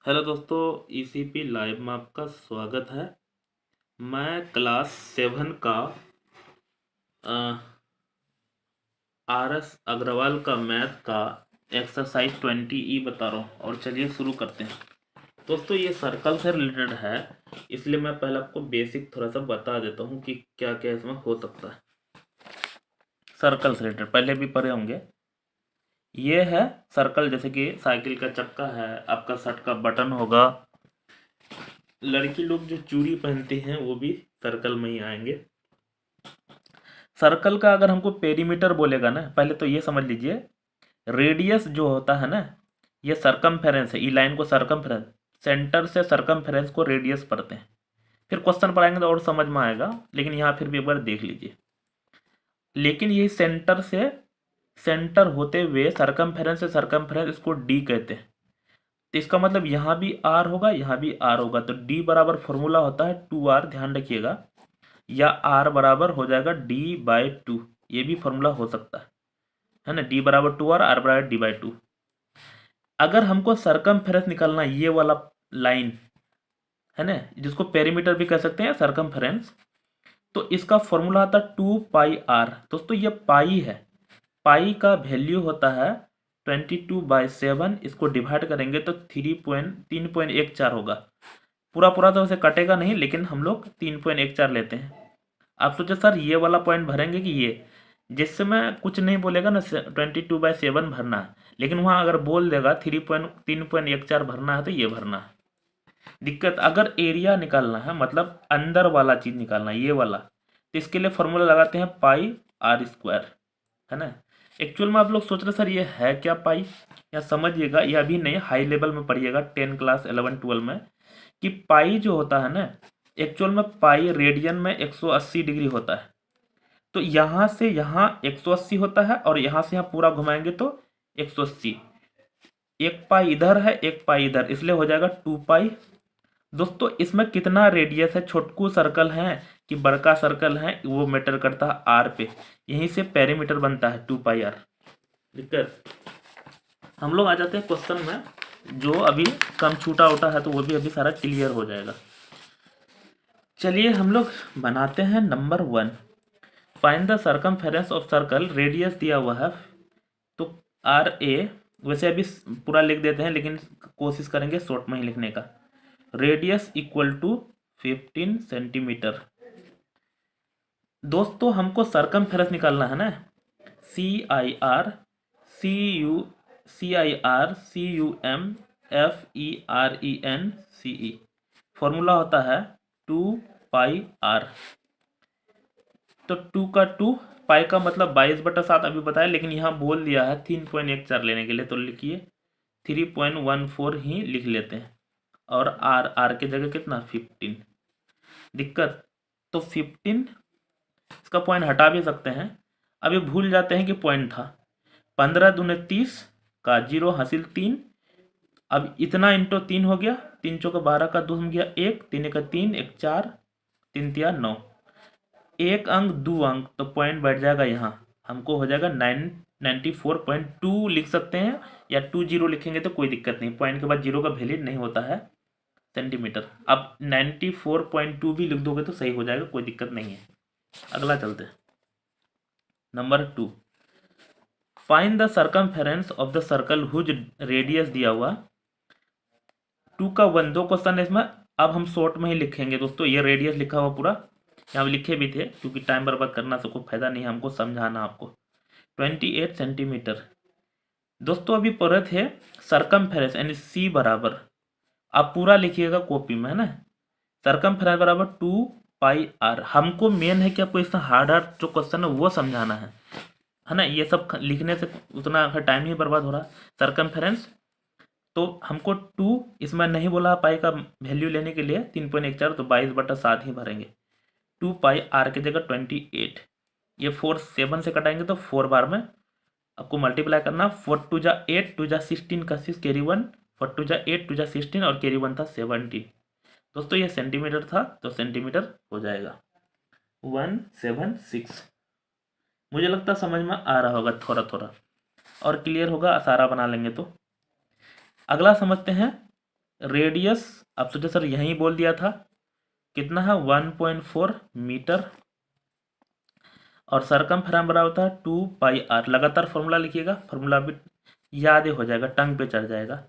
Hello दोस्तों, ECP live में आपका स्वागत है। मैं क्लास 7 का आरएस अग्रवाल का मैथ का एक्सरसाइज 20E बता रहा हूँ और चलिए शुरू करते हैं। दोस्तों ये सर्कल से रिलेटेड है, इसलिए मैं पहले आपको बेसिक थोड़ा सा बता देता हूँ कि क्या क्या इसमें हो सकता है। सर्कल से रिलेटेड पहले भी पढ़े होंगे। ये है सर्कल, जैसे कि साइकिल का चक्का है, आपका शर्ट का बटन होगा, लड़की लोग जो चूड़ी पहनती हैं वो भी सर्कल में ही आएंगे। सर्कल का अगर हमको पेरीमीटर बोलेगा ना, पहले तो ये समझ लीजिए, रेडियस जो होता है ना, ये सरकमफेरेंस है। ई लाइन को सरकमफेरेंस, सेंटर से सरकमफेरेंस को रेडियस पढ़ते हैं। फिर क्वेश्चन पढ़ाएंगे तो और समझ में आएगा, लेकिन यहाँ फिर भी एक बार देख लीजिए। लेकिन ये सेंटर से सेंटर होते हुए सरकमफेरेंस से सरकमफेरेंस, इसको डी कहते हैं। तो इसका मतलब यहाँ भी आर होगा, यहाँ भी आर होगा, तो डी बराबर फॉर्मूला होता है 2r, ध्यान रखिएगा, या r बराबर हो जाएगा d/2। ये भी फॉर्मूला हो सकता है ना, d बराबर 2r, r बराबर d/2। अगर हमको सरकमफेरेंस निकालना, ये वाला लाइन है ना, जिसको पेरीमीटर भी कह सकते हैं, सरकमफेरेंस, तो इसका फॉर्मूला आता है 2πr। दोस्तों ये पाई है, पाई का वैल्यू होता है 22/7। इसको डिवाइड करेंगे तो 3.14 होगा। पूरा पूरा तो वैसे कटेगा नहीं, लेकिन हम लोग 3.14 लेते हैं। आप सोचे सर ये वाला पॉइंट भरेंगे कि ये, जिससे मैं कुछ नहीं बोलेगा ना 22/7 भरना है, लेकिन वहाँ अगर बोल देगा 3.14 भरना है तो ये भरना है। दिक्कत, अगर एरिया निकालना है, मतलब अंदर वाला चीज निकालना है, ये वाला, तो इसके लिए फॉर्मूला लगाते हैं πr², है ना। एक्चुअल में आप लोग सोच रहे सर ये है क्या पाई, या समझिएगा, ये अभी नहीं, हाई लेवल में पढ़िएगा 10 क्लास 11 12 में, कि पाई जो होता है ना, एक्चुअल में पाई रेडियन में 180 डिग्री होता है। तो यहाँ से यहाँ 180 होता है, और यहाँ से यहाँ पूरा घुमाएंगे तो 180। एक पाई इधर है, एक पाई इधर, इसलिए हो जाएगा 2π। दोस्तों इसमें कितना रेडियस है, छोटकू सर्कल है कि बड़का सर्कल है, वो मैटर करता है आर पे। यहीं से पेरीमीटर बनता है 2πr। दिक्कत, हम लोग आ जाते हैं क्वेश्चन में, जो अभी कम छूटा उटा है तो वो भी अभी सारा क्लियर हो जाएगा। चलिए हम लोग बनाते हैं number 1। Find the circumference of circle, radius दिया हुआ है तो RA, वैसे अभी पूरा लिख देते हैं, लेकिन कोशिश करेंगे शॉर्ट में ही लिखने का। Radius equal to 15 centimetre. दोस्तों हमको सरकमफेरेंस निकालना है ना, CIR CUM फॉर्मूला होता है 2πr। तो 2 का 2, पाई का मतलब 22/7 अभी बताया, लेकिन यहाँ बोल दिया है 3.14 लेने के लिए, तो लिखिए 3.14 ही लिख लेते हैं, और आर के जगह कितना 15। दिक्कत, तो 15, इसका पॉइंट हटा भी सकते हैं। अभी भूल जाते हैं कि पॉइंट था। 15 दूने 30 का 0 हासिल 3। अब इतना इंटो 3 हो गया, 3 चौका 12 का 2 हो गया 1, 3 का 3, 1 4, 3 तिया 9, एक अंक 2 अंक, तो पॉइंट बैठ जाएगा यहाँ, हमको हो जाएगा 94.2 लिख सकते हैं, या 20 लिखेंगे तो कोई दिक्कत नहीं, पॉइंट के बाद 0 का वैलिड नहीं होता है सेंटीमीटर। अब 94.2 भी लिख दोगे तो सही हो जाएगा, कोई दिक्कत नहीं है। अगला चलते हैं, number 2। Find the circumference of the circle whose radius दिया हुआ 2 का 1, 2 क्वेश्चन है इसमें। अब हम शॉर्ट में ही लिखेंगे दोस्तों, ये रेडियस लिखा हुआ पूरा, यहाँ लिखे भी थे, क्योंकि टाइम बर्बाद करना से कोई फायदा नहीं है, हमको समझाना आपको। 28 सेंटीमीटर। दोस्तों अभी पढ़े थे सरकमफेरेंस यानी C बराबर, आप पूरा लिखिएगा कॉपी में, है ना। सरकमफेरेंस बराबर 2πr। हमको मेन है कि आपको इसमें हार्ड हार्ड जो क्वेश्चन है वो समझाना है ना। ये सब लिखने से उतना टाइम ही बर्बाद हो रहा है। सरकमफेरेंस, तो हमको 2 इसमें नहीं बोला पाई का वैल्यू लेने के लिए 3.14, तो 22/7 ही भरेंगे। 2πr की जगह 28, ये 4 7 से कटाएंगे तो 4 बार में आपको मल्टीप्लाई करना। 4 2 जा 8, 2 जा 16 का 6 कैरी 1, 4 2 जा 8, 2 जा 16 और कैरी 1 था 17। दोस्तों ये सेंटीमीटर था, तो सेंटीमीटर हो जाएगा 176। मुझे लगता है समझ में आ रहा होगा थोड़ा थोड़ा, और क्लियर होगा, सारा बना लेंगे तो। अगला समझते हैं रेडियस आप सोचे सर यहीं बोल दिया था, कितना है 1.4 मीटर, और सरकमफेरेंस बराबर होता है 2 पाई आर। लगातार फॉर्मूला लिखिएगा, फॉर्मूला भी याद ही हो जाएगा, टंग पे चढ़ जाएगा,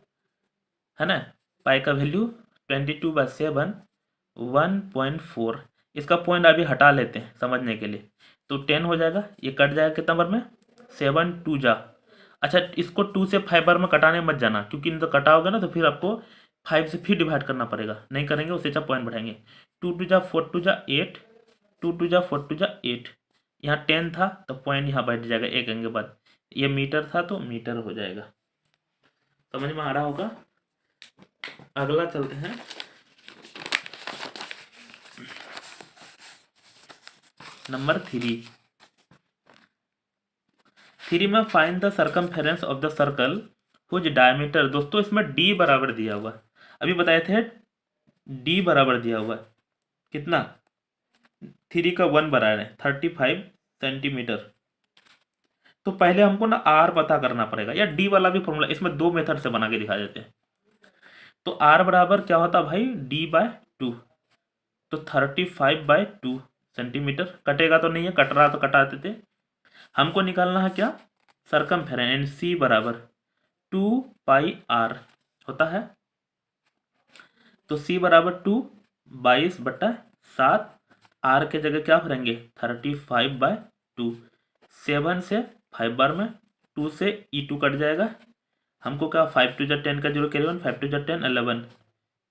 है ना। पाई का वैल्यू 22/7 1.4। इसका पॉइंट अभी हटा लेते हैं समझने के लिए, तो 10 हो जाएगा, ये कट जाएगा कितना बार में, 7 2 जा। अच्छा इसको 2 से 5 बार में कटाने मत जाना, क्योंकि नहीं तो कटा होगा ना तो फिर आपको 5 से फिर डिवाइड करना पड़ेगा, नहीं करेंगे उससे अच्छा पॉइंट बढ़ाएंगे। 2 2 जा 4 2 जा 8, 2 2 जा 4 2 जा 8, यहाँ 10 था तो पॉइंट यहाँ बैठ जाएगा एक अंक के बाद, ये मीटर था तो मीटर हो जाएगा। समझ में आ रहा होगा। अगला चलते हैं, नंबर 3 में find the circumference of the circle whose diameter. दोस्तों इसमें d बराबर दिया हुआ, अभी बताए थे d बराबर दिया हुआ कितना, 3 का 1 बराबर है 35 सेंटीमीटर। तो पहले हमको ना r पता करना पड़ेगा, या d वाला भी फॉर्मूला, इसमें दो मेथड से बना के दिखा देते हैं। तो r बराबर क्या होता भाई, d/2, तो 35/2 सेंटीमीटर। कटेगा तो नहीं है, कट रहा तो कटा देते। हमको निकालना है क्या, सरकमफेरेंस, एंड c बराबर 2 पाई r होता है। तो c बराबर 2, 22/7, r के जगह क्या भरेंगे 35/2, 7 से 5 बार में, 2 से e2 कट जाएगा, हमको क्या 5 2 जा 10 का 0 कैरी 1, 5 2 जा 10 11,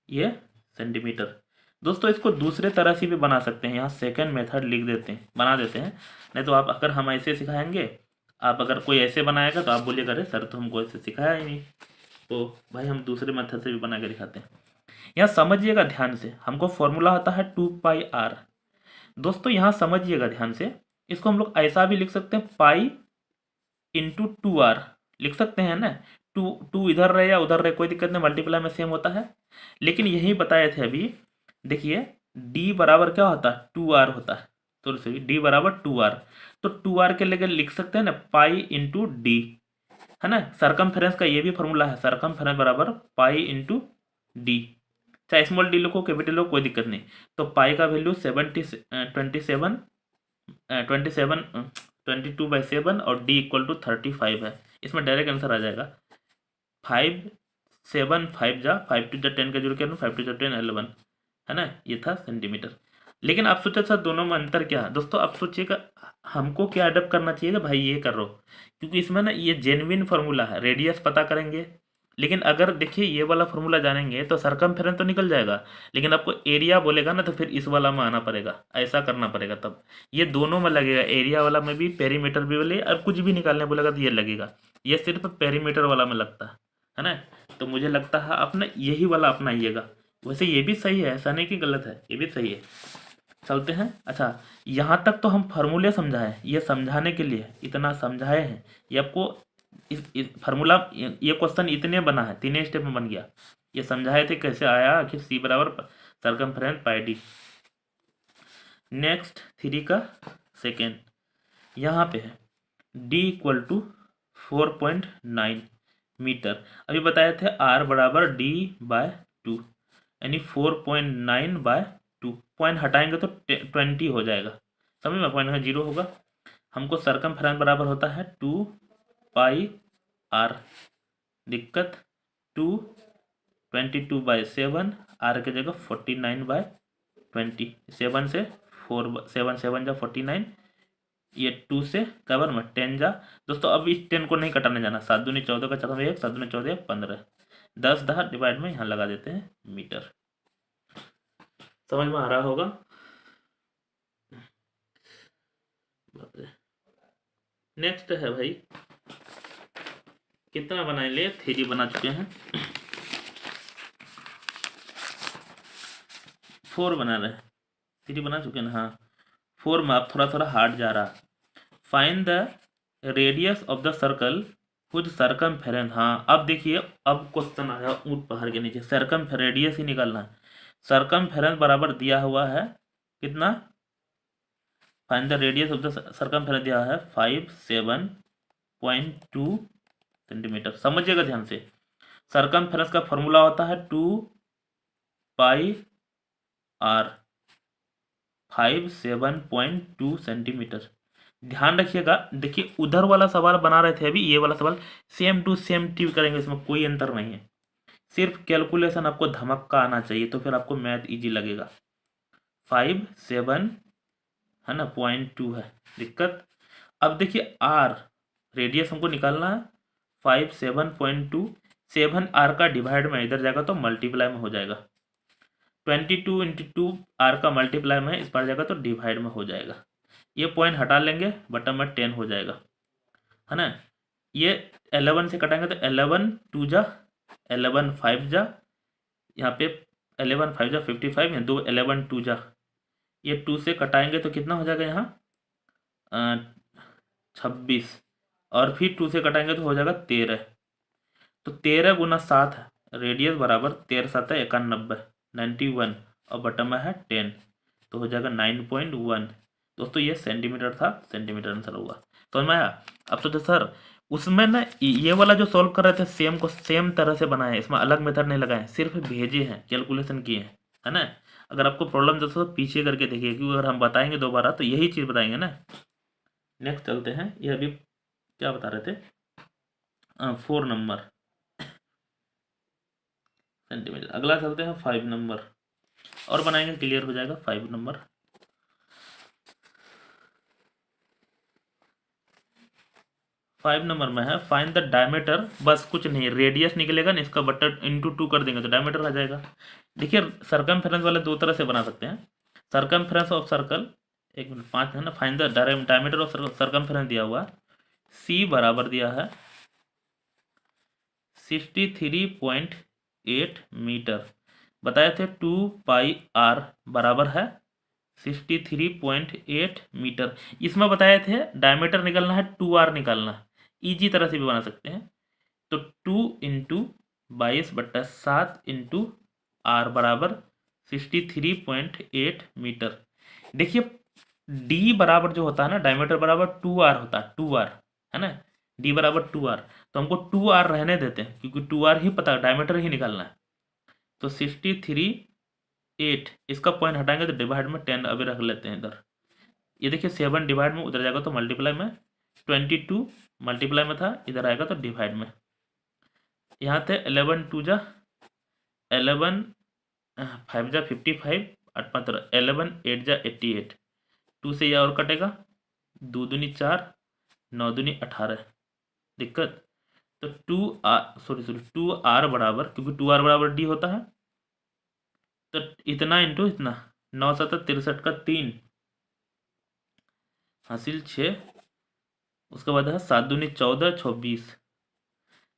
ये सेंटीमीटर। दोस्तों इसको दूसरे तरह से भी बना सकते हैं, यहाँ सेकंड मेथड लिख देते हैं, बना देते हैं। नहीं तो आप अगर हम ऐसे सिखाएंगे, आप अगर कोई ऐसे बनाएगा तो आप बोलिएगा अरे सर तो हमको ऐसे सिखाया ही नहीं, तो भाई हम दूसरे मेथड से भी बना के दिखाते हैं। यहाँ समझिएगा ध्यान से, हमको फॉर्मूला होता है 2 पाई आर। दोस्तों यहाँ समझिएगा ध्यान से, इसको हम लोग ऐसा भी लिख सकते हैं, पाई इंटू 2r लिख सकते हैं ना, 2 इधर रहे या उधर रहे कोई दिक्कत नहीं, मल्टीप्लाई में सेम होता है। लेकिन यही बताए थे अभी, देखिए d बराबर क्या होता है 2r होता है, तो सही d बराबर 2r, तो 2r के लिए लिख सकते हैं ना पाई इंटू डी, है ना। सरकमफेरेंस का ये भी फॉर्मूला है, सरकमफेरेंस बराबर पाई इंटू डी, चाहे स्मॉल डी लिखो कैपिटल लो कोई दिक्कत नहीं। तो पाई का वैल्यू 22/7 और d इक्वल टू 35 है, इसमें डायरेक्ट आंसर आ जाएगा। 5 7 5 जा 5 2 जा 10 का 0 क्या 5 2 जा 10 11, है ना, ये था सेंटीमीटर। लेकिन आप सोचे सर दोनों में अंतर क्या है, दोस्तों आप सोचिएगा हमको क्या अडप्ट करना चाहिए भाई, ये कर रहा, क्योंकि इसमें ना ये जेन्युइन फार्मूला है, रेडियस पता करेंगे। लेकिन अगर देखिए ये वाला फार्मूला जानेंगे तो सरकमफेरेंस तो निकल जाएगा, लेकिन आपको एरिया बोलेगा ना तो फिर इस वाला में आना पड़ेगा, ऐसा करना पड़ेगा, तब ये दोनों में लगेगा, एरिया वाला में भी पेरीमीटर भी बोले, और कुछ भी निकालने बोलेगा तो ये लगेगा, ये सिर्फ पेरीमीटर वाला में लगता है ना। तो मुझे लगता है आप ना यही वाला अपनाइएगा, वैसे ये भी सही है, ऐसा नहीं कि गलत है, ये भी सही है। चलते हैं। अच्छा यहाँ तक तो हम फार्मूले समझाए, ये समझाने के लिए इतना समझाए हैं, ये आपको इस फार्मूला, ये क्वेश्चन इतने बना है, 3 स्टेप में बन गया, ये समझाए थे कैसे आया कि c बराबर सरकमफेरेंस पाई डी। नेक्स्ट 3 का सेकेंड, यहाँ पे है d इक्वल टू 4.9 मीटर। अभी बताए थे r बराबर d/2, यानी 4.9/2, पॉइंट हटाएंगे तो 20 हो जाएगा, समझ में, पॉइंट 0 होगा। हमको सरकमफेरेंस बराबर होता है 2 पाई r, दिक्कत 2 22/7, r के जगह 49/20, 7 से 4 7 7 जा 49, ये 2 से कवर में 10 जा। दोस्तों अब इस 10 को नहीं कटाने जाना, 7 दूनी 14 का 4 1, 7 दूनी 14 15, 10 10 डिवाइड में यहाँ लगा देते हैं मीटर। समझ में आ रहा होगा। नेक्स्ट है भाई, कितना बनाए ले, 3 बना चुके हैं, 4 बना रहे, 3 बना चुके हैं, हाँ 4 में आप थोड़ा थोड़ा हार्ड जा रहा। Find the radius of the circle whose circumference, हाँ अब देखिए, अब क्वेश्चन आया ऊंट पहाड़ के नीचे, सरकम रेडियस ही निकालना है। सरकमफेरेंस बराबर दिया हुआ है कितना, find the radius of the circumference दिया है 57.2 सेंटीमीटर। समझिएगा ध्यान से, सरकमफेरेंस का फॉर्मूला होता है 2 पाई आर, 57.2 सेंटीमीटर। ध्यान रखिएगा, देखिए उधर वाला सवाल बना रहे थे अभी, ये वाला सवाल सेम टू सेम टी करेंगे, इसमें कोई अंतर नहीं है। सिर्फ कैलकुलेशन आपको धमक्का आना चाहिए, तो फिर आपको मैथ इजी लगेगा। 57 है ना, 0.2 है दिक्कत। अब देखिए आर रेडियस हमको निकालना है, 57.2, 7 आर का डिवाइड में इधर जाएगा तो मल्टीप्लाई में हो जाएगा, 22 इंटू 2 आर का मल्टीप्लाई में इस पर जाएगा तो डिवाइड में हो जाएगा। ये पॉइंट हटा लेंगे, बटन में 10 हो जाएगा, है ना। ये 11 से कटाएंगे तो 11 2 जा 11 5 जा, यहाँ पे 11 5 जा 55, यहाँ 2 11 2 जा, ये 2 से कटाएंगे तो कितना हो जाएगा यहाँ 26, और फिर 2 से कटाएंगे तो हो जाएगा 13। तो 13 गुना 7 रेडियस बराबर 13 7 91, 91, और बटन में है 10, तो हो जाएगा 9.1। दोस्तों ये सेंटीमीटर था, सेंटीमीटर आंसर होगा। समझ में आया? अब सोचो सर उसमें ना ये वाला जो सॉल्व कर रहे थे सेम को सेम तरह से बनाए हैं, इसमें अलग मेथड नहीं लगाए, सिर्फ भेजे हैं, कैलकुलेशन किए हैं, है ना। अगर आपको प्रॉब्लम दोस्तों तो पीछे करके देखिए, क्योंकि अगर हम बताएंगे दोबारा तो यही चीज़ बताएंगे ना। नेक्स्ट चलते हैं, ये अभी क्या बता रहे थे, 4 नंबर सेंटीमीटर। अगला चलते हैं 5 नंबर, और बनाएंगे क्लियर हो जाएगा। 5 नंबर, 5 नंबर में है फाइंड द डायमीटर, बस कुछ नहीं, रेडियस निकलेगा ना इसका बटा इंटू 2 कर देंगे तो डायमीटर आ जाएगा। देखिए सरकमफेरेंस वाले दो तरह से बना सकते हैं। सरकमफेरेंस ऑफ सर्कल, 1 मिनट 5 है ना, find the diameter of circumference दिया हुआ, सी बराबर दिया है 63.8 मीटर, बताए थे 2 पाई आर बराबर है 63.8 मीटर। इसमें बताए थे डायमीटर निकालना है 2r निकालना, इजी तरह से भी बना सकते हैं। तो 2 इंटू 22/7 इंटू आर बराबर 63.8 मीटर। देखिए डी बराबर जो होता है ना, डायमीटर बराबर 2r होता है, 2r है ना, डी बराबर 2r, तो हमको 2r रहने देते हैं क्योंकि 2r ही पता, डायमीटर ही निकालना है। तो 63.8 इसका पॉइंट हटाएंगे तो डिवाइड में 10 अभी रख लेते हैं इधर। ये देखिए 7 डिवाइड में उधर जाएगा तो मल्टीप्लाई में, 22 मल्टीप्लाई में था, इधर आएगा तो डिवाइड में। यहाँ थे 11 2 जा 11 5 जा 55, 8 5 11 8 जा 88, 2 से यह और कटेगा, 2 दूनी 4, 9 दूनी 18, दिक्कत। तो 2r बराबर, क्योंकि 2r बराबर डी होता है, तो इतना इंटू इतना, 9 7 63 का 3 हासिल 6, उसके बाद है 7 दूनी 14 26,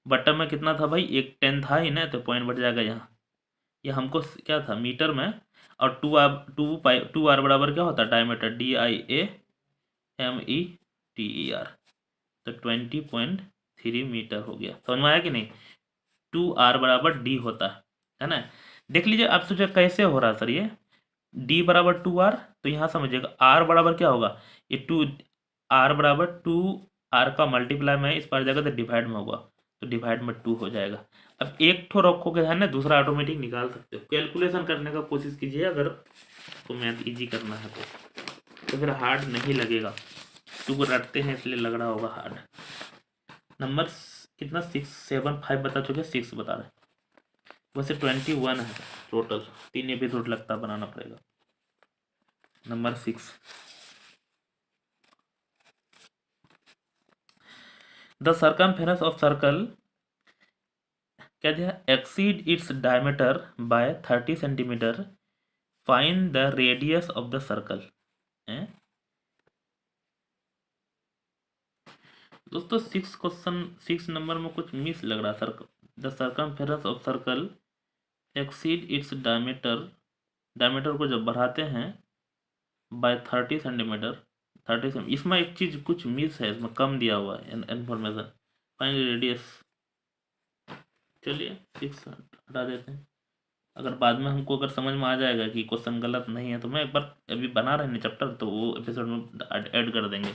बटन में कितना था भाई, एक 10 था ही ना, तो पॉइंट बढ़ जाएगा यहाँ। ये हमको क्या था मीटर में, और 2r बराबर क्या होता है डायमीटर, DIAMETER, तो 20.3 मीटर हो गया। समझ में आया कि नहीं? 2r बराबर डी होता है ना। देख लीजिए आप सोचे कैसे हो रहा सर, ये d बराबर 2r, तो यहाँ समझिएगा r बराबर क्या होगा, ये 2r बराबर 2r का मल्टीप्लाई में इस पर जाएगा तो डिवाइड में होगा, तो डिवाइड में 2 हो जाएगा। अब एक ठो रखोगे है ना, दूसरा ऑटोमेटिक निकाल सकते हो। कैलकुलेशन करने का कोशिश कीजिए अगर आपको मैथ इजी करना है तो फिर हार्ड नहीं लगेगा। टू रटते हैं इसलिए लग रहा होगा हार्ड। नंबर कितना 6 7 5 बता चुके, 6 बता रहे, वैसे 21 है टोटल, 3 एपिसोड लगता बनाना पड़ेगा। Number 6, the circumference of circle क्या दिया, exceed its diameter by 30 centimetre, find the radius of the circle. दोस्तों 6 क्वेश्चन 6 नंबर में कुछ मिस लग रहा है। The circumference of circle exceed its diameter, diameter को जब बढ़ाते हैं बाय 30 सेंटीमीटर, 30 इसमें एक चीज़ कुछ मिस है, इसमें कम दिया हुआ है इन्फॉर्मेशन, फाइंड रेडियस। चलिए 6 हटा देते हैं, अगर बाद में हमको अगर समझ में आ जाएगा कि क्वेश्चन गलत नहीं है तो मैं एक बार अभी बना रहे हैं चैप्टर, तो वो एपिसोड में ऐड कर देंगे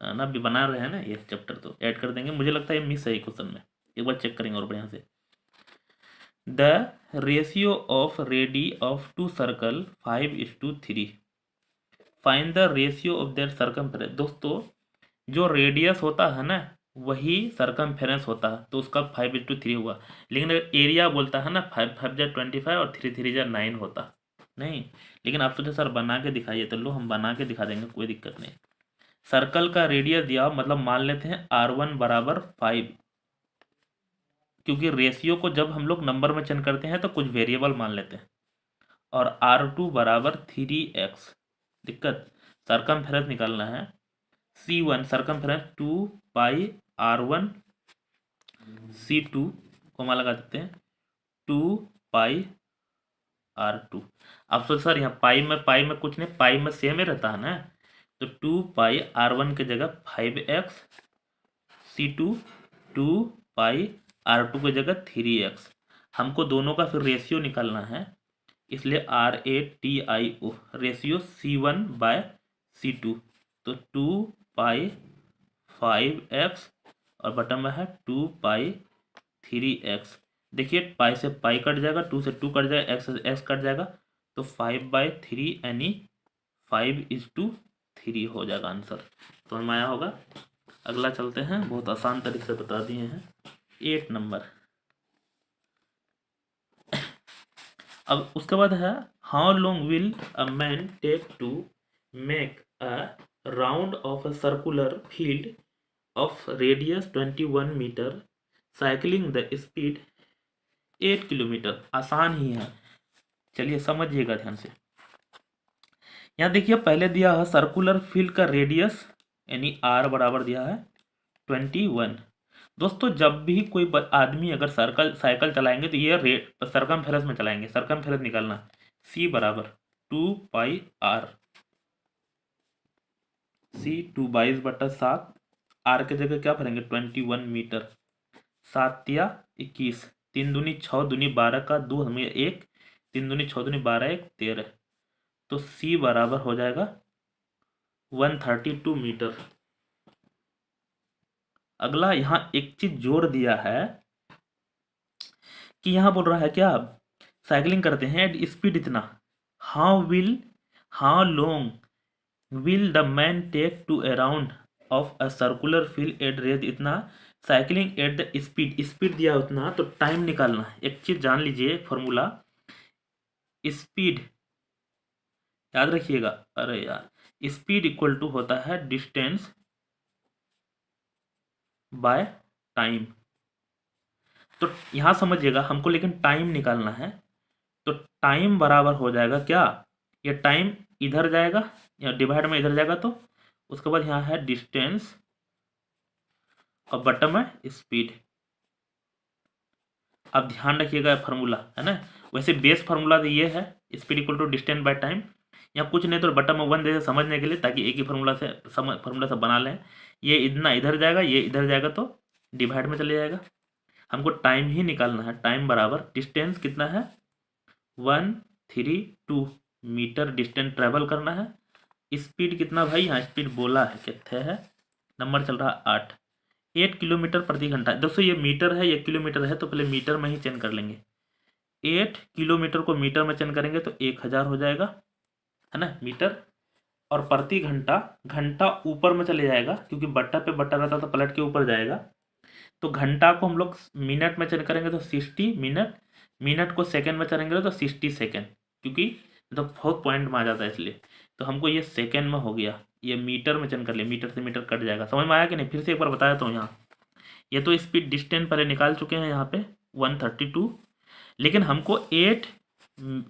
ना, अभी बना रहे हैं ना ये चैप्टर तो ऐड कर देंगे। मुझे लगता है ये मिस है क्वेश्चन में, एक बार चेक करेंगे और बढ़िया से। The ratio of radii of two circle 5:3। Find the ratio of their circumference. दोस्तों जो रेडियस होता है ना वही सर्कमफेरेंस होता है, तो उसका 5:3 हुआ। लेकिन अगर एरिया बोलता है ना 5×5 = 25 और 3×3 = 9 होता नहीं। लेकिन आप सोचे सर बना के दिखाइए, तो लो हम बना के दिखा देंगे, कोई दिक्कत नहीं। सर्कल का रेडियस दिया, मतलब मान लेते हैं R1 = 5, क्योंकि रेशियो को जब हम लोग नंबर में चेंज करते हैं तो कुछ वेरिएबल मान लेते हैं। और R2 = 3x। दिक्कत, सर्कमफेरेंस निकालना है। C1 circumference 2πr1, C2 coma लगा देते हैं 2πr2। अब सोच सर यहाँ पाई में कुछ नहीं, पाई में सेम ही रहता है ना, तो 2πr1 की जगह 5x, C2 2πr2 की जगह 3x। हमको दोनों का फिर रेशियो निकालना है, इसलिए RATIO रेशियो C1/C2, तो 2π5x और बटन में है 2π3x। देखिए पाई से पाई कट जाएगा, 2 से 2 कट जाएगा, x से x कट जाएगा, तो 5/3 यानी 5:3 हो जाएगा आंसर। तो हमें आया होगा। अगला चलते हैं, बहुत आसान तरीके से बता दिए हैं। 8 नंबर। अब उसके बाद है how long will a man take to make a round of a circular field of radius 21 metre cycling the speed 8 kilometre. आसान ही है, चलिए समझिएगा ध्यान से। यहाँ देखिए पहले दिया है सर्कुलर फील्ड का रेडियस यानी R बराबर दिया है 21। दोस्तों जब भी कोई आदमी अगर साइकिल चलाएंगे तो ये सर्कमफेरेंस में चलाएंगे। सर्कमफेरेंस निकालना, C = 2πr, C 2/22/7, R के जगह क्या भरेंगे 21 मीटर, 7 या 21, 3 दूनी 6 दूनी 12 का 2 हमें 1, 3 दूनी 6 दूनी 12 1 13, तो C बराबर हो जाएगा 132 मीटर। अगला यहाँ एक चीज जोड़ दिया है कि यहाँ बोल रहा है क्या, साइकिलिंग करते हैं एट स्पीड इतना, how long will the man take to around of a circular field at rate इतना, साइकिलिंग एट द स्पीड दिया उतना, तो टाइम निकालना है। एक चीज जान लीजिए फॉर्मूला, स्पीड याद रखिएगा। अरे यार, स्पीड इक्वल टू होता है डिस्टेंस बाय टाइम। तो यहां समझिएगा हमको लेकिन टाइम निकालना है, तो टाइम बराबर हो जाएगा क्या, ये टाइम इधर जाएगा या डिवाइड में इधर जाएगा, तो उसके बाद यहाँ है डिस्टेंस और बटन में स्पीड। अब ध्यान रखिएगा फार्मूला है ना, वैसे बेस फार्मूला तो ये है speed equal to distance by time. यहाँ कुछ नहीं तो बटन में 1 दे समझने के लिए, ताकि एक ही फार्मूला से बना लें। ये इतना इधर जाएगा, ये इधर जाएगा, तो डिवाइड में चले जाएगा। हमको टाइम ही निकालना है, टाइम बराबर डिस्टेंस कितना है 132 मीटर डिस्टेंस ट्रेवल करना है। स्पीड कितना भाई, यहाँ स्पीड बोला है कितने है, नंबर चल रहा है 8 किलोमीटर प्रति घंटा। दोस्तों ये मीटर है, ये किलोमीटर है, तो पहले मीटर में ही चेंज कर लेंगे। 8 किलोमीटर को मीटर में चेंज करेंगे तो 1000 हो जाएगा, है ना मीटर। और प्रति घंटा, घंटा ऊपर में चले जाएगा क्योंकि बट्टा पे बट्टा रहता तो पलट के ऊपर जाएगा, तो घंटा को हम लोग मिनट में चेंज करेंगे तो 60 मिनट, मिनट को सेकंड में चलेंगे तो 60 सेकंड, क्योंकि तो बहुत पॉइंट में आ जाता है इसलिए। तो हमको ये सेकंड में हो गया, ये मीटर में चेंज कर लिया, मीटर से मीटर कट जाएगा। समझ में आया कि नहीं, फिर से एक बार बताया तो यहाँ ये तो स्पीड डिस्टेंस पहले निकाल चुके हैं यहाँ पे 132, लेकिन हमको 8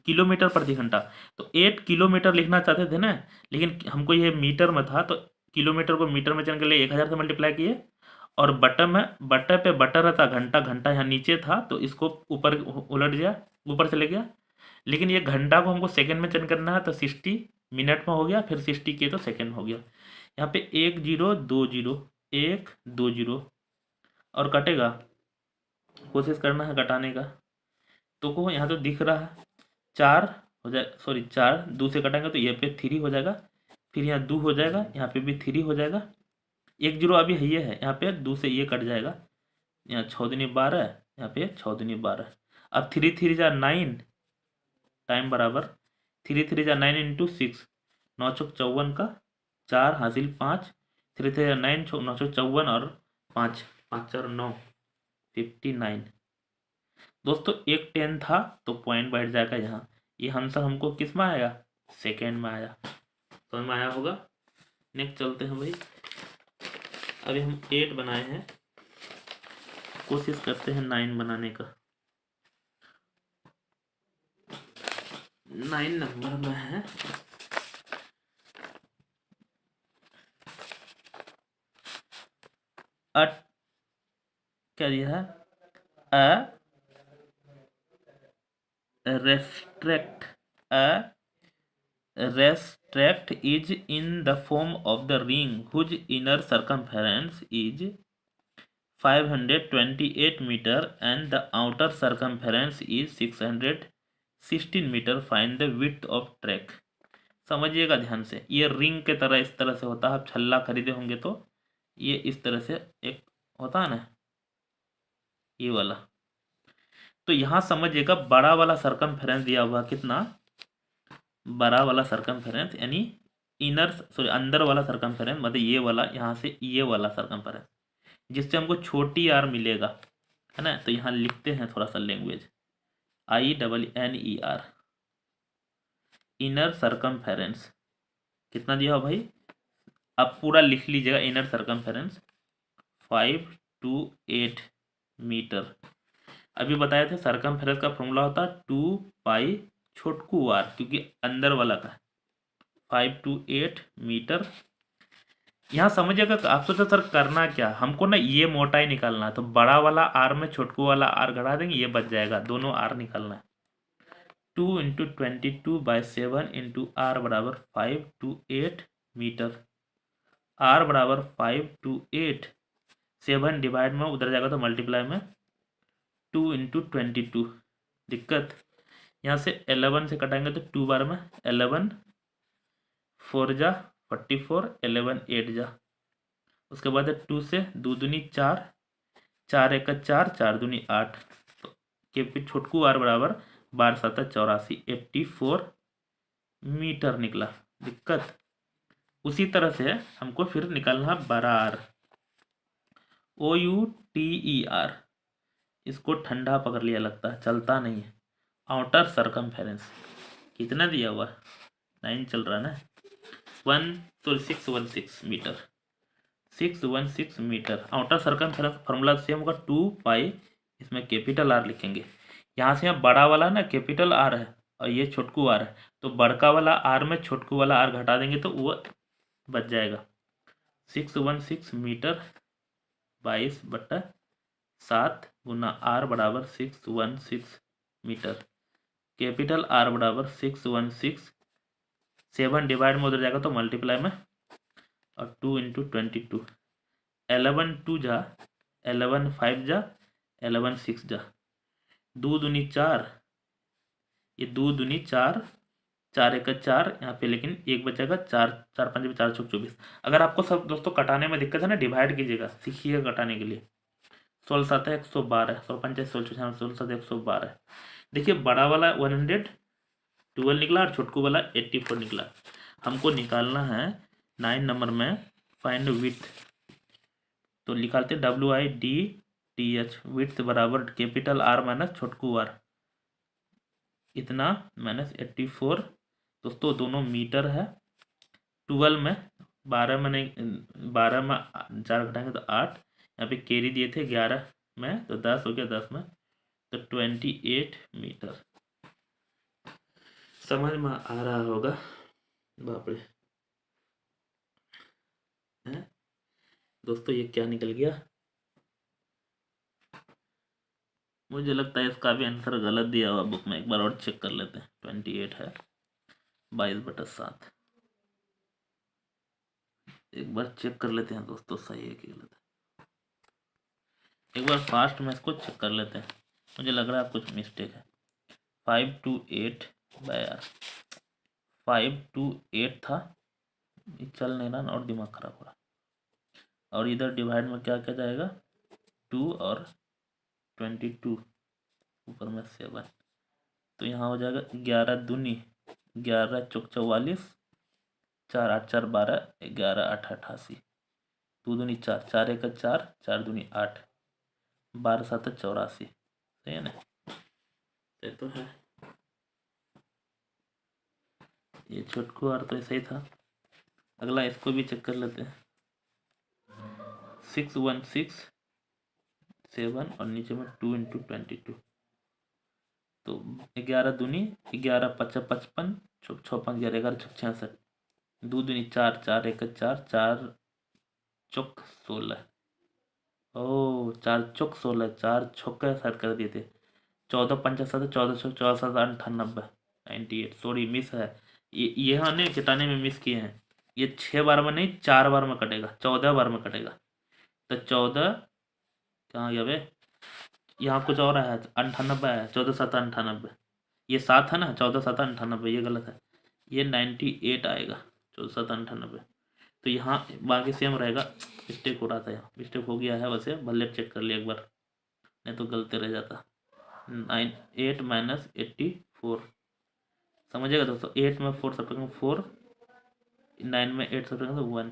किलोमीटर प्रति घंटा, तो 8 किलोमीटर लिखना चाहते थे ना, लेकिन हमको ये मीटर में था, तो किलोमीटर को मीटर में चेंज कर लिए 1000 से मल्टीप्लाई किए, और बटन में बटन पे बटन रहता घंटा, घंटा यहाँ नीचे था तो इसको ऊपर उलट गया, ऊपर चले गया। लेकिन ये घंटा को हमको सेकंड में चेंज करना है, तो 60 मिनट में हो गया, फिर 60 किए तो सेकंड हो गया। यहाँ पे 1 0 2 0 1 2 0 और कटेगा, कोशिश करना है घटाने का। तो को यहाँ तो दिख रहा है 4 हो जाए, सॉरी 4 2 से कटेंगे तो ये पे 3 हो जाएगा, फिर यहाँ 2 हो जाएगा, यहाँ पे भी 3 हो जाएगा। 1 0 अभी ये है, यहाँ पे 2 से ये कट जाएगा, यहाँ 6 दूनी 12, यहाँ पे 6 दूनी 12। अब 3 3 जा 9 टाइम बराबर 3 3 जा 9 इंटू 6, 9 चौक 54 का 4 हासिल 5, 3 3 जा 9 9 चौक 54 और 5 5 4 9 59। दोस्तों एक 10 था तो पॉइंट बैठ जाएगा यहाँ। ये आंसर हमको किस में आएगा? सेकेंड में आया। समझ में आया होगा। नेक्स्ट चलते हैं भाई। अभी हम 8 बनाए हैं, कोशिश करते हैं 9 बनाने का। 9 नंबर में है। क्या दिया है? A racetrack is in the form of the ring whose inner circumference is 528 meter and the outer circumference is 616 meter. Find the width of track. समझिएगा ध्यान से, ये रिंग के तरह इस तरह से होता है। आप छल्ला खरीदे होंगे तो ये इस तरह से एक होता है ना, ये वाला। तो यहाँ समझिएगा बड़ा वाला सरकमफेरेंस दिया हुआ कितना, बड़ा वाला सरकमफेरेंस यानी अंदर वाला सरकमफेरेंस, मतलब ये वाला, यहाँ से ये वाला सरकमफेरेंस, जिससे हमको छोटी आर मिलेगा, है ना। तो यहाँ लिखते हैं थोड़ा सा लैंग्वेज, INNER, इनर सरकमफेरेंस कितना दिया हो भाई, आप पूरा लिख लीजिएगा। Inner circumference 528 metre. अभी बताए थे सरकमफेरेंस का फॉर्मूला होता है 2 पाई छोटकू आर, क्योंकि अंदर वाला का 528 मीटर। यहाँ समझिएगा आप सोचो सर करना क्या, हमको ना ये मोटाई निकालना है, तो बड़ा वाला आर में छोटकू वाला आर घटा देंगे, ये बच जाएगा। दोनों आर निकालना है। 2 × 22/7 इंटू आर बराबर 528 मीटर। आर बराबर 528, 7 डिवाइड में उधर जाएगा तो मल्टीप्लाई में 2 × 22। दिक्कत यहाँ से 11 से कटाएंगे तो 2 बार में 11, 4 जा 44, 11 8 जा। उसके बाद 2 से 2 दूनी 4, 4 1 4, 4 दूनी 8। तो के छोटकू आर बराबर 12 7 84, 84 मीटर निकला। दिक्कत उसी तरह से हमको फिर निकालना बड़ा आर, OUTER। इसको ठंडा पकड़ लिया लगता है, चलता नहीं है। आउटर सरकमफेरेंस कितना दिया हुआ, 9 चल रहा है ना, 616 metre, 616 metre. Outer circumference formula same होगा 2 पाई, इसमें कैपिटल आर लिखेंगे। यहाँ से यहाँ बड़ा वाला ना कैपिटल आर है और ये छोटकू आर है, तो बड़का वाला आर में छोटकू वाला आर घटा देंगे तो वो बच जाएगा। 616 मीटर 22/7 गुना आर बराबर 616 मीटर। कैपिटल आर बराबर 616, 7 डिवाइड में उधर जाएगा तो मल्टीप्लाई में, और 2 × 22, 11 2 जा 11 5 जा 11 6 जा, 2 दूनी 4, ये 2 दूनी 4, 4 1 4, यहाँ पे लेकिन एक बचेगा, 4 4 5 4 चौक 24। अगर आपको सब दोस्तों कटाने में दिक्कत है ना, डिवाइड कीजिएगा, सीखिएगा कटाने के लिए। 16 7 112, 16 5 16 16 7 112। देखिए बड़ा वाला 112 निकला और छोटकू वाला 84 निकला। हमको निकालना है 9 नंबर में फाइंड विड्थ। तो निकालते WIDTH, विड्थ बराबर कैपिटल आर माइनस छोटकू आर, इतना माइनस 84। दोस्तों दोनों मीटर है। 12 में 12 में नहीं, 12 में 4 घटाएंगे तो 8, यहाँ पे कैरी दिए थे 11 में तो 10 हो गया, 10 में तो 28 मीटर। समझ में आ रहा होगा। बाप रे दोस्तों, ये क्या निकल गया, मुझे लगता है इसका भी आंसर गलत दिया हुआ बुक में। एक बार और चेक कर लेते हैं। 28 है 22/7। एक बार चेक कर लेते हैं दोस्तों, सही है कि गलत है। एक बार फास्ट में इसको चेक कर लेते हैं, मुझे लग रहा है कुछ मिस्टेक है। 528 था, चल नहीं रहा और दिमाग खराब हो रहा। और इधर डिवाइड में क्या क्या जाएगा, 2 और 22 ऊपर में 7, तो यहाँ हो जाएगा 11 दूनी 11 चौक 44, 4 8 4 12, 11 8 88, 2 दूनी 4, 4 1 4, 4 दूनी 8, 12 7 84। सही है ना? ये तो है, ये छोटकू और तो ऐसा ही था। अगला इसको भी चेक कर लेते हैं। 6 1 6 7 और नीचे में 2 इंटू 22, तो 11 दूनी 11 5 55, 6 5 11 11 6 66, 2 दूनी 4, 4 1 4, 4 चौक 16, ओ 4 चौक 16, 4 छक्के सेट कर दिए थे। 14 5 7 14 छक्के 14 7 98, 98। सॉरी मिस है, ये हमने चटाने में मिस किए हैं। ये 6 बार में नहीं 4 बार में कटेगा, 14 बार में कटेगा। तो 14 कहाँ गया बे, यहाँ कुछ और है, 98 है, 14 7 98, ये 7 है ना, 14 7 98, ये गलत है, ये 98 आएगा, 14 7 98। तो यहाँ बाकी सेम रहेगा, मिस्टेक हो रहा था, यहाँ मिस्टेक हो गया है, वैसे भले चेक कर लिया एक बार, नहीं तो गलती रह जाता। 8 माइनस 84, समझिएगा दोस्तों, 8 में 4 सब 4, 9 में 8 सब तो 1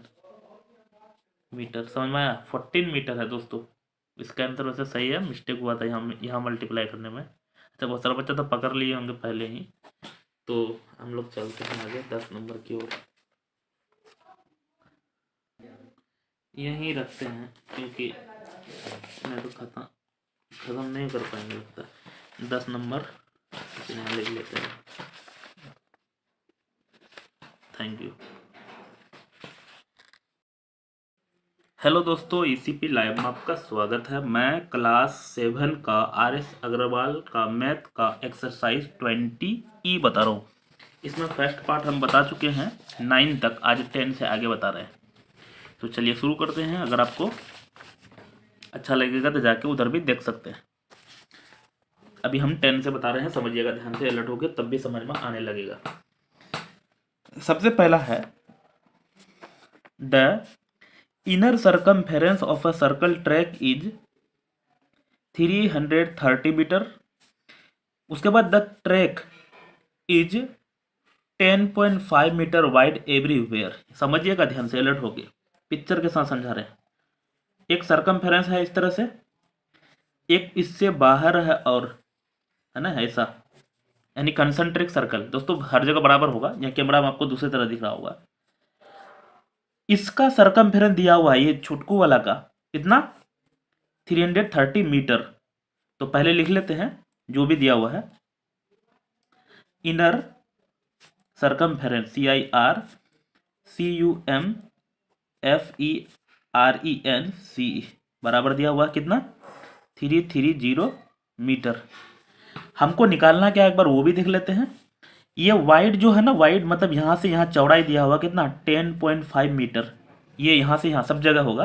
मीटर, समझ में आया? 14 मीटर है दोस्तों। इसका आंसर वैसे सही है, मिस्टेक हुआ था यहाँ मल्टीप्लाई करने में। अच्छा, बहुत सारा बच्चा तो पकड़ लिए होंगे पहले ही। तो हम लोग चलते हैं आगे 10 नंबर की ओर, यहीं रखते हैं क्योंकि मैं तो ख़त्म नहीं कर पाएंगे लगता। 10 नंबर यहाँ लिख लेते हैं। Thank you. हेलो दोस्तों, ईसीपी लाइव में आपका स्वागत है। मैं क्लास 7 का आरएस अग्रवाल का मैथ का एक्सरसाइज 20E बता रहा हूँ। इसमें फर्स्ट पार्ट हम बता चुके हैं 9 तक, आज 10 से आगे बता रहे हैं। तो चलिए शुरू करते हैं। अगर आपको अच्छा लगेगा तो जाके उधर भी देख सकते हैं। अभी हम 10 से बता रहे हैं, समझिएगा ध्यान से, अलर्ट होकर तब भी समझ में आने लगेगा। सबसे पहला है the inner circumference of a circle track is 330 metre. उसके बाद the track is 10.5 metre wide everywhere. समझिएगा ध्यान से, अलर्ट होके पिक्चर के साथ समझा रहे हैं। एक सर्कमफेरेंस है इस तरह से, एक इससे बाहर है, और है ना ऐसा, यानी कंसंट्रिक सर्कल। दोस्तों हर जगह बराबर होगा, यहाँ कैमरा में आपको दूसरी तरह दिख रहा होगा। इसका सर्कमफेरेंस दिया हुआ है, ये छुटकू वाला का कितना, 330 मीटर। तो पहले लिख लेते हैं जो भी दिया हुआ है। इनर सर्कमफेरेंस CIRCUMFERENC बराबर दिया हुआ है कितना, 330 मीटर। हमको निकालना क्या, एक बार वो भी देख लेते हैं। ये वाइड जो है ना, वाइड मतलब यहाँ से यहाँ चौड़ाई दिया हुआ कितना, 10.5 मीटर। ये यहाँ से यहाँ सब जगह होगा।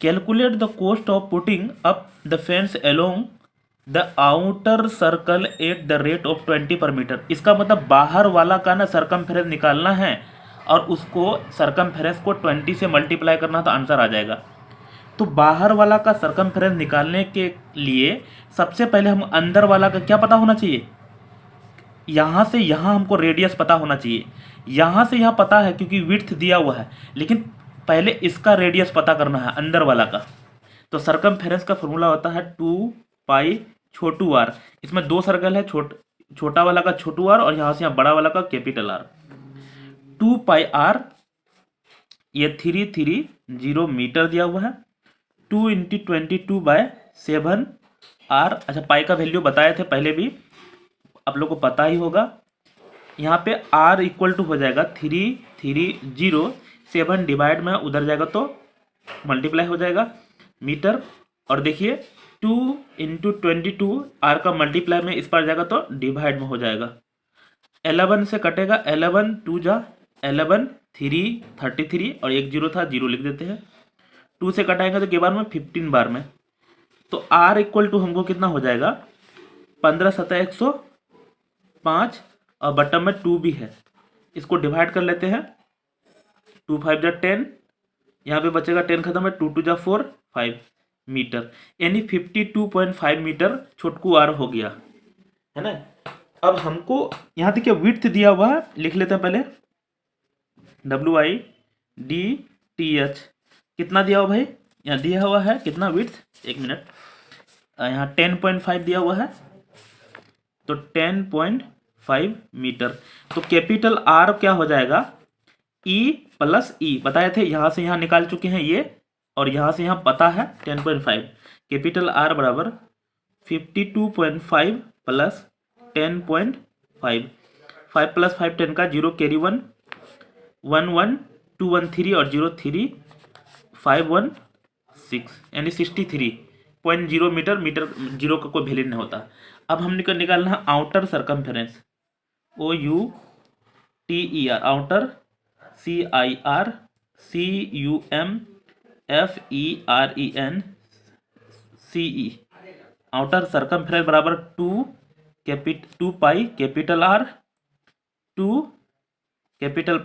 Calculate the cost of putting up the fence along the outer circle at the rate of 20 पर मीटर। इसका मतलब बाहर वाला का ना सर्कमफेरेंस निकालना है, और उसको सर्कमफेरेंस को 20 से मल्टीप्लाई करना, तो आंसर आ जाएगा। तो बाहर वाला का सर्कमफेरेंस निकालने के लिए सबसे पहले हम अंदर वाला का क्या पता होना चाहिए, यहाँ से यहाँ हमको रेडियस पता होना चाहिए। यहाँ से यहाँ पता है क्योंकि विड्थ दिया हुआ है, लेकिन पहले इसका रेडियस पता करना है अंदर वाला का। तो सर्कमफेरेंस का फॉर्मूला होता है 2 पाई छोटू आर। इसमें 2 सर्कल है, छोटा वाला का छोटू आर, और यहाँ से यहाँ बड़ा वाला का कैपिटल आर। 2 पाई आर, ये 330 मीटर दिया हुआ है। 2 इंटू 22/7 आर। अच्छा, पाई का वैल्यू बताए थे पहले भी, आप लोग को पता ही होगा। यहाँ पे r इक्वल टू हो जाएगा 330, 7 डिवाइड में उधर जाएगा तो मल्टीप्लाई हो जाएगा मीटर। और देखिए 2 इंटू 22, r का मल्टीप्लाई में इस पर जाएगा तो डिवाइड में हो जाएगा। 11 से कटेगा, 11 2 जा 11, 3 33, और एक 0 था, 0 लिख देते हैं। 2 से कटाएंगे तो के बार में 15 बार में, तो r इक्वल टू हमको कितना हो जाएगा, 15 7 105, और बटन में 2 भी है, इसको डिवाइड कर लेते हैं। 2 5 जा 10, यहाँ पे बचेगा 10 खत्म है, 2 2 जा 4 5, मीटर, यानी 52.5 मीटर छोटकू आर हो गया, है ना। अब हमको यहाँ देखिए विड्थ दिया हुआ है, लिख लेते हैं पहले, WIDTH कितना दिया हुआ भाई, यहाँ दिया हुआ है कितना विड्थ, एक मिनट, यहाँ 10.5 दिया हुआ है, तो 10.5 मीटर। तो कैपिटल आर क्या हो जाएगा, E प्लस ई, बताए थे यहाँ से यहाँ निकाल चुके हैं ये, और यहाँ से यहाँ पता है 10.5, कैपिटल आर बराबर 52.5 प्लस 10.5, 5 प्लस 5 10 का 0 कैरी 1 1 1 2 1 3 और 0 3 5 1 6, यानी 63.0 मीटर, मीटर जीरो का कोई वैल्यू नहीं होता। अब हम निकालना है outer circumference, OUTER, outer CIRCUMFERENCE, outer circumference बराबर 2 पाई कैपिटल आर, 2 कैपिटल,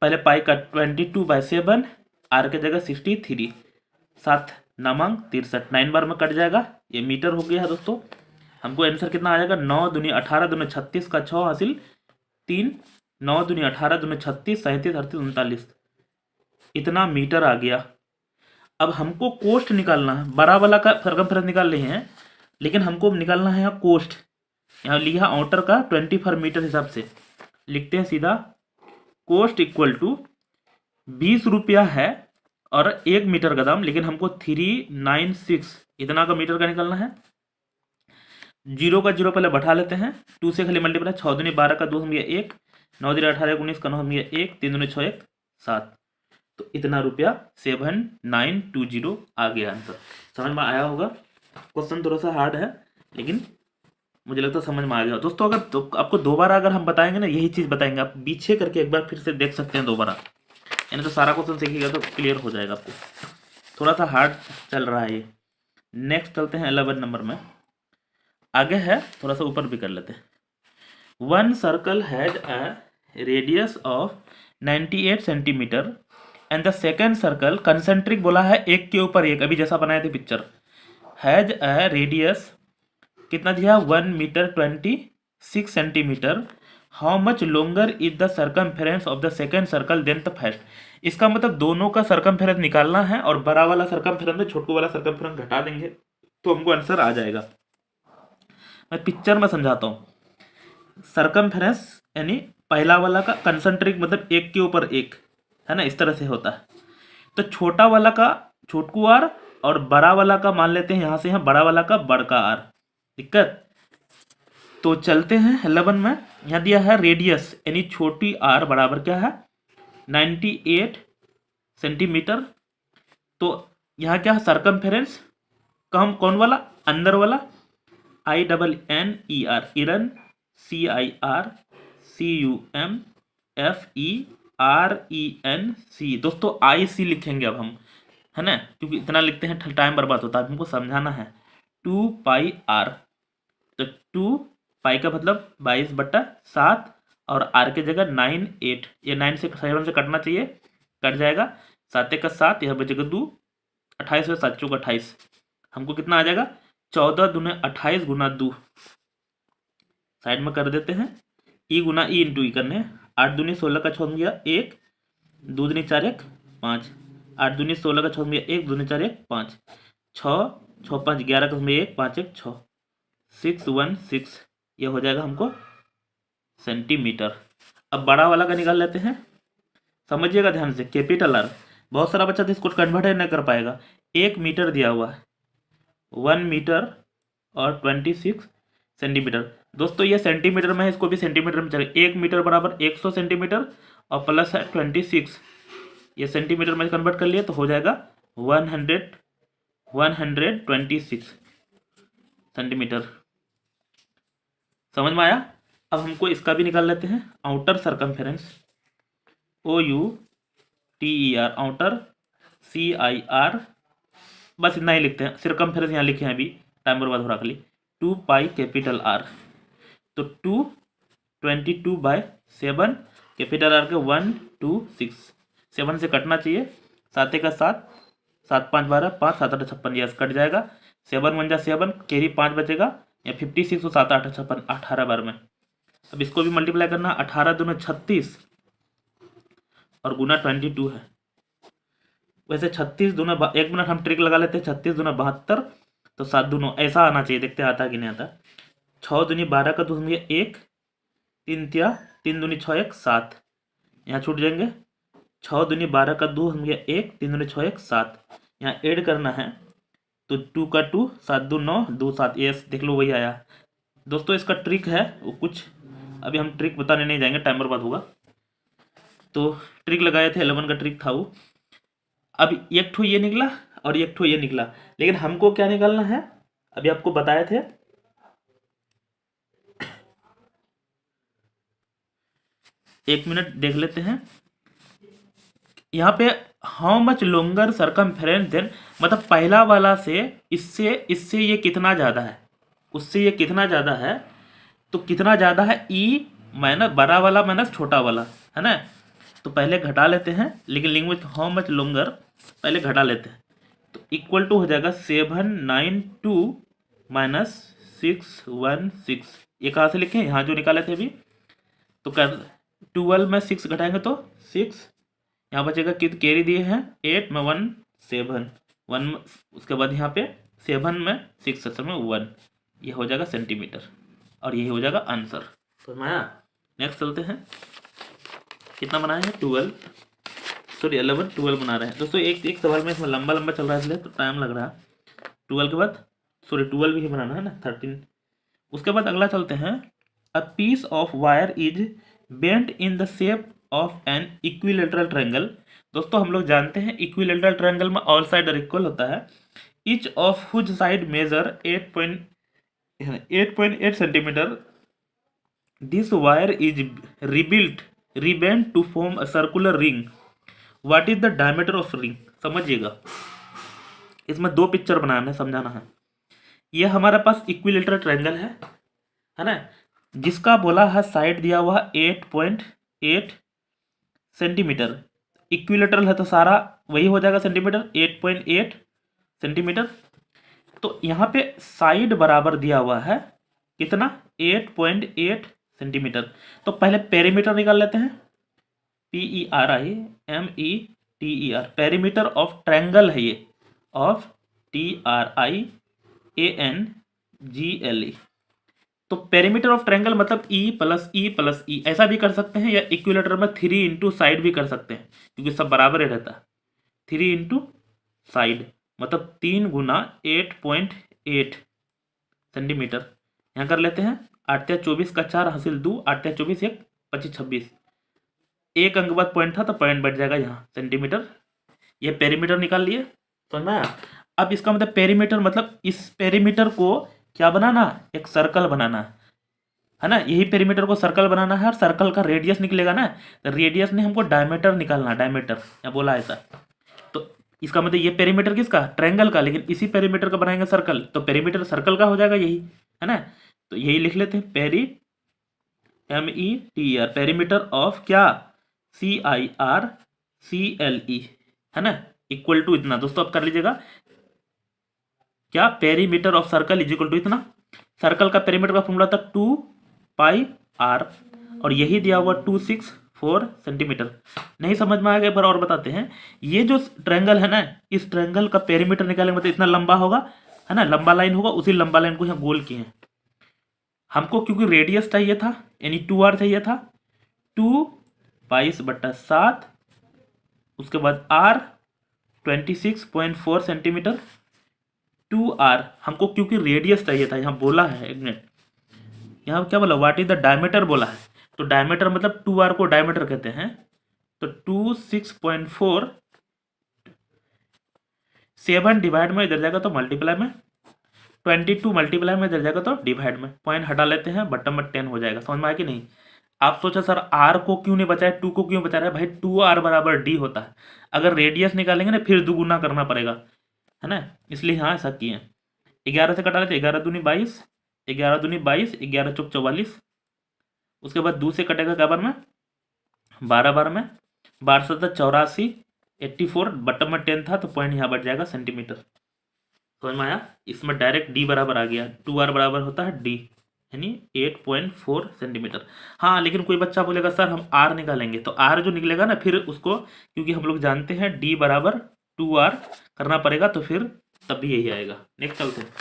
पहले पाई का 22/7, आर के जगह 63, 7 नामांक 63, 9 बार में कट जाएगा, ये मीटर हो गया है दोस्तों। हमको आंसर कितना आ जाएगा, 9 दूनी 18 दूनी 36 का 6 हासिल 3, 9 दूनी 18 दूनी 36 37 38 39, इतना मीटर आ गया। अब हमको कोस्ट निकालना है, बड़ा वाला का सरकमफेरेंस निकाल रहे हैं, लेकिन हमको निकालना है यहाँ कोस्ट। यहाँ लिखा आउटर का 24 मीटर हिसाब से लिखते हैं सीधा, कोस्ट इक्वल टू 20 रुपया है और 1 मीटर का दाम, लेकिन हमको 396 इतना का मीटर का निकालना है। जीरो का जीरो पहले बैठा लेते हैं, 2 से खाली मल्टीप्लाई, 6 दूनी 12 का 2 हो गया 1, 9 दूनी 18 19 का 9 हो गया 1, 3 दूनी 6 1 7, तो इतना रुपया 7920 आ गया आंसर। समझ में आया होगा, क्वेश्चन थोड़ा सा हार्ड है लेकिन मुझे लगता है समझ में आ गया दोस्तों। अगर तो आपको दोबारा अगर हम बताएंगे ना, यही चीज़ बताएंगे, आप पीछे करके एक बार फिर से देख सकते हैं दोबारा, यानी तो सारा क्वेश्चन सीखिएगा तो क्लियर हो जाएगा आपको। थोड़ा सा हार्ड चल रहा है ये। नेक्स्ट चलते हैं 11 नंबर में, आगे है, थोड़ा सा ऊपर भी कर लेते हैं। 1 circle has a radius of 98 centimetre and the second circle concentric बोला है, एक के ऊपर एक, अभी जैसा बनाए थे पिक्चर, हैज अ रेडियस कितना दिया, 1 metre 26 centimetre, how much longer is the circumference of the second circle than the first. इसका मतलब दोनों का सर्कमफेरेंस निकालना है और बड़ा वाला सर्कमफेरेंस में छोटू वाला सर्कमफेरेंस घटा देंगे तो हमको आंसर आ जाएगा। मैं पिक्चर में समझाता हूँ, सर्कमफेरेंस यानी पहला वाला का कंसेंट्रिक मतलब एक के ऊपर एक, है ना, इस तरह से होता है। तो छोटा वाला का छोटकू आर और बड़ा वाला का मान लेते हैं यहाँ से, यहाँ बड़ा वाला का बड़का आर, दिक्कत। तो चलते हैं 11 में, यहाँ दिया है रेडियस यानी छोटी आर बराबर क्या है 98 सेंटीमीटर। तो यहाँ क्या है सर्कमफेरेंस, कम कौन वाला, अंदर वाला, INNER, इरन, CIRCUMFERENC, दोस्तों IC लिखेंगे अब हम, है ना, क्योंकि इतना लिखते हैं टाइम बर्बाद होता है, हमको समझाना है। 2 पाई आर, तो 2 पाई का मतलब 22/7 और आर के जगह 9 8, ये 9 से 7 से कटना चाहिए, कट जाएगा, 7 का 7, यह बचेगा 2, 28 7 चौक 28, हमको कितना आ जाएगा 14 दूने 28 गुना 2, साइड में कर देते हैं, ई गुना ई इंटू ई करने, 8 दूनी 16 का 6 गया 1, 2 दूनी 4 1 5, 8 दूनी 16 का 6 गया 1, 2 दूनी 4 1 5, 6 6 5 11 का 1 5 1 6, 616, ये हो जाएगा हमको सेंटीमीटर। अब बड़ा वाला का निकाल लेते हैं, समझिएगा ध्यान से, कैपिटल आर, बहुत सारा बच्चा तो इसको कन्वर्ट नहीं कर पाएगा। 1 मीटर दिया हुआ है, 1 मीटर और 26 सेंटीमीटर, दोस्तों ये सेंटीमीटर में है, इसको भी सेंटीमीटर में चलेगा। 1 मीटर बराबर 100 सेंटीमीटर और प्लस है 26, ये सेंटीमीटर में कन्वर्ट कर लिया तो हो जाएगा 126 सेंटीमीटर। समझ में आया। अब हमको इसका भी निकाल लेते हैं, outer circumference, OUTER, outer CIR, बस इतना ही लिखते हैं, सर्कमफेरेंस यहाँ लिखे हैं, अभी टाइम बर्बाद हो रहा खाली। 2 पाई कैपिटल आर, तो 222/7, कैपिटल आर के 126, 7 से कटना चाहिए, 7 का 7, 7 5 12, 5 7 8 56, यस कट जाएगा। 7 1 जा 7, कैरी 5 बचेगा, या 56 और 7 8 56, 18 बार में। अब इसको भी मल्टीप्लाई करना, 18 दूना 36 और गुना 22 है। वैसे 36 दूना 1 मिनट हम ट्रिक लगा लेते हैं, 36 दूना 72, तो 7 दूनों ऐसा आना चाहिए, देखते आता है कि नहीं आता। 6 दूनी 12 का 2 हो गया 1, 3 तिया 3 दूनी 6 1 7, यहाँ छूट जाएंगे। 6 दूनी 12 का 2 हो गया 1, 3 दूनी 6 1 7, यहाँ ऐड करना है तो 2 का 2, 7 2 9 2 7, यस देख लो वही आया। दोस्तों इसका ट्रिक है वो कुछ, अभी हम ट्रिक बताने नहीं जाएंगे, टाइम बर्बाद होगा। तो ट्रिक लगाए थे, 11 का ट्रिक था वो। अब एक ठो ये निकला और एक ठो ये निकला, लेकिन हमको क्या निकालना है अभी आपको बताए थे। एक मिनट देख लेते हैं यहाँ पे, how much longer circumference than, मतलब पहला वाला से इससे इससे ये कितना ज़्यादा है, उससे ये कितना ज़्यादा है, तो कितना ज़्यादा है ई माइनस बड़ा वाला माइनस छोटा वाला, है ना। तो पहले घटा लेते हैं, लेकिन link with how much longer पहले घटा लेते हैं, तो इक्वल टू हो जाएगा 792 माइनस 616। ये कहाँ से लिखें, यहाँ जो निकाले थे अभी, तो कर 12 में 6 घटाएंगे तो 6, यहाँ बचेगा कि कैरी दिए हैं 8 में 1 7 1, उसके बाद यहाँ पे 7 में 6 7 में 1, ये हो जाएगा सेंटीमीटर और यही हो जाएगा आंसर। तो मैं नेक्स्ट चलते हैं, कितना बनाए हैं 12 बना रहे हैं दोस्तों। एक सवाल में इसमें लंबा लंबा चल रहा है इसलिए तो टाइम लग रहा है। 12 के बाद 12 भी बनाना है ना 13। उसके बाद अगला चलते हैं, a piece of wire is bent in the shape of an equilateral triangle. दोस्तों हम लोग जानते हैं इक्विलेटरल ट्रायंगल में ऑल साइड इक्वल होता है, each of whose side measure 8.8 centimetre. This wire is rebent to form a circular ring. What is the diameter of ring. समझिएगा इसमें दो पिक्चर बनाना है, समझाना है। ये हमारे पास इक्विलेटरल ट्रायंगल है ना, जिसका बोला है साइड दिया हुआ 8.8 सेंटीमीटर। इक्विलेटरल है तो सारा वही हो जाएगा सेंटीमीटर, 8.8 सेंटीमीटर। तो यहाँ पे साइड बराबर दिया हुआ है कितना, 8.8 सेंटीमीटर। तो पहले पेरीमीटर निकाल लेते हैं, PERIMETER, पेरीमीटर ऑफ ट्रायंगल है ये, ऑफ TRIANGLE। तो पेरीमीटर ऑफ ट्रायंगल मतलब E प्लस E, ऐसा भी कर सकते हैं, या इक्विलेटर में 3 इंटू साइड भी कर सकते हैं, क्योंकि सब बराबर ही रहता है। 3 इंटू साइड मतलब 3 गुना 8.8 सेंटीमीटर। यहाँ कर लेते हैं, 8 या 24 का 4 हासिल 2, 8 या 24 1 25 26, एक अंक बाद पॉइंट था तो पॉइंट बढ़ जाएगा यहाँ सेंटीमीटर। ये पेरीमीटर निकाल लिए, समझ में आया। अब इसका मतलब पेरीमीटर मतलब इस पेरीमीटर को क्या बनाना, एक सर्कल बनाना है ना, यही पेरीमीटर को सर्कल बनाना है, और सर्कल का रेडियस निकलेगा ना, तो रेडियस ने हमको डायमीटर निकालना, डायमीटर या बोला ऐसा। तो इसका मतलब ये पेरीमीटर किसका, ट्रायंगल का, लेकिन इसी पेरीमीटर का बनाएंगे सर्कल, तो पेरीमीटर सर्कल का हो जाएगा यही, है ना। तो यही लिख लेते हैं, METER, पेरीमीटर ऑफ क्या, CIRCLE, है ना, इक्वल टू इतना। दोस्तों अब कर लीजिएगा क्या, perimeter of circle is equal to इतना। सर्कल का पेरीमीटर का फॉर्मूला था 2πr, और यही दिया हुआ 264 सेंटीमीटर। नहीं समझ में आ गया, एक बार और बताते हैं। ये जो ट्रायंगल है ना, इस ट्रायंगल का पेरीमीटर निकालेंगे मतलब इतना लंबा होगा, है ना, लंबा लाइन होगा, उसी लंबा लाइन को यहाँ गोल किए हैं। हमको क्योंकि रेडियस चाहिए था, यानी 2r चाहिए था, 2π/7, उसके बाद r 26.4 सेंटीमीटर, 2r हमको क्योंकि रेडियस चाहिए था, यहाँ बोला है, एक मिनट, यहाँ क्या बोला, व्हाट इज द डायमीटर बोला है, तो डायमीटर मतलब 2r को डायमीटर कहते हैं। तो 26.4, 7 डिवाइड में इधर जाएगा तो मल्टीप्लाई में, 22 मल्टीप्लाई में इधर जाएगा तो डिवाइड में, पॉइंट हटा लेते हैं, बटन में 10 हो जाएगा। समझ में आया कि नहीं। आप सोचा सर r को क्यों नहीं बचाया, 2 को क्यों बचा रहा है, भाई 2r बराबर d होता है, अगर रेडियस निकालेंगे ना फिर दुगुना करना पड़ेगा, है ना, इसलिए हाँ ऐसा किए। 11 से कटा लेते, 11 दूनी 22, 11 दूनी 22, 11 चौक 44, उसके बाद 2 से कटेगा क्या बार में, 12 बार में, 12 7 84, 84 बटन में 10 था तो पॉइंट यहाँ बढ़ जाएगा सेंटीमीटर। समझ में आया? इसमें डायरेक्ट डी बराबर आ गया, 2r बराबर होता है डी, यानी 8.4 सेंटीमीटर। हाँ, लेकिन कोई बच्चा बोलेगा सर हम r निकालेंगे, तो r जो निकलेगा ना फिर उसको, क्योंकि हम लोग जानते हैं d बराबर 2r करना पड़ेगा, तो फिर तब भी यही आएगा। नेक्स्ट चलते हैं,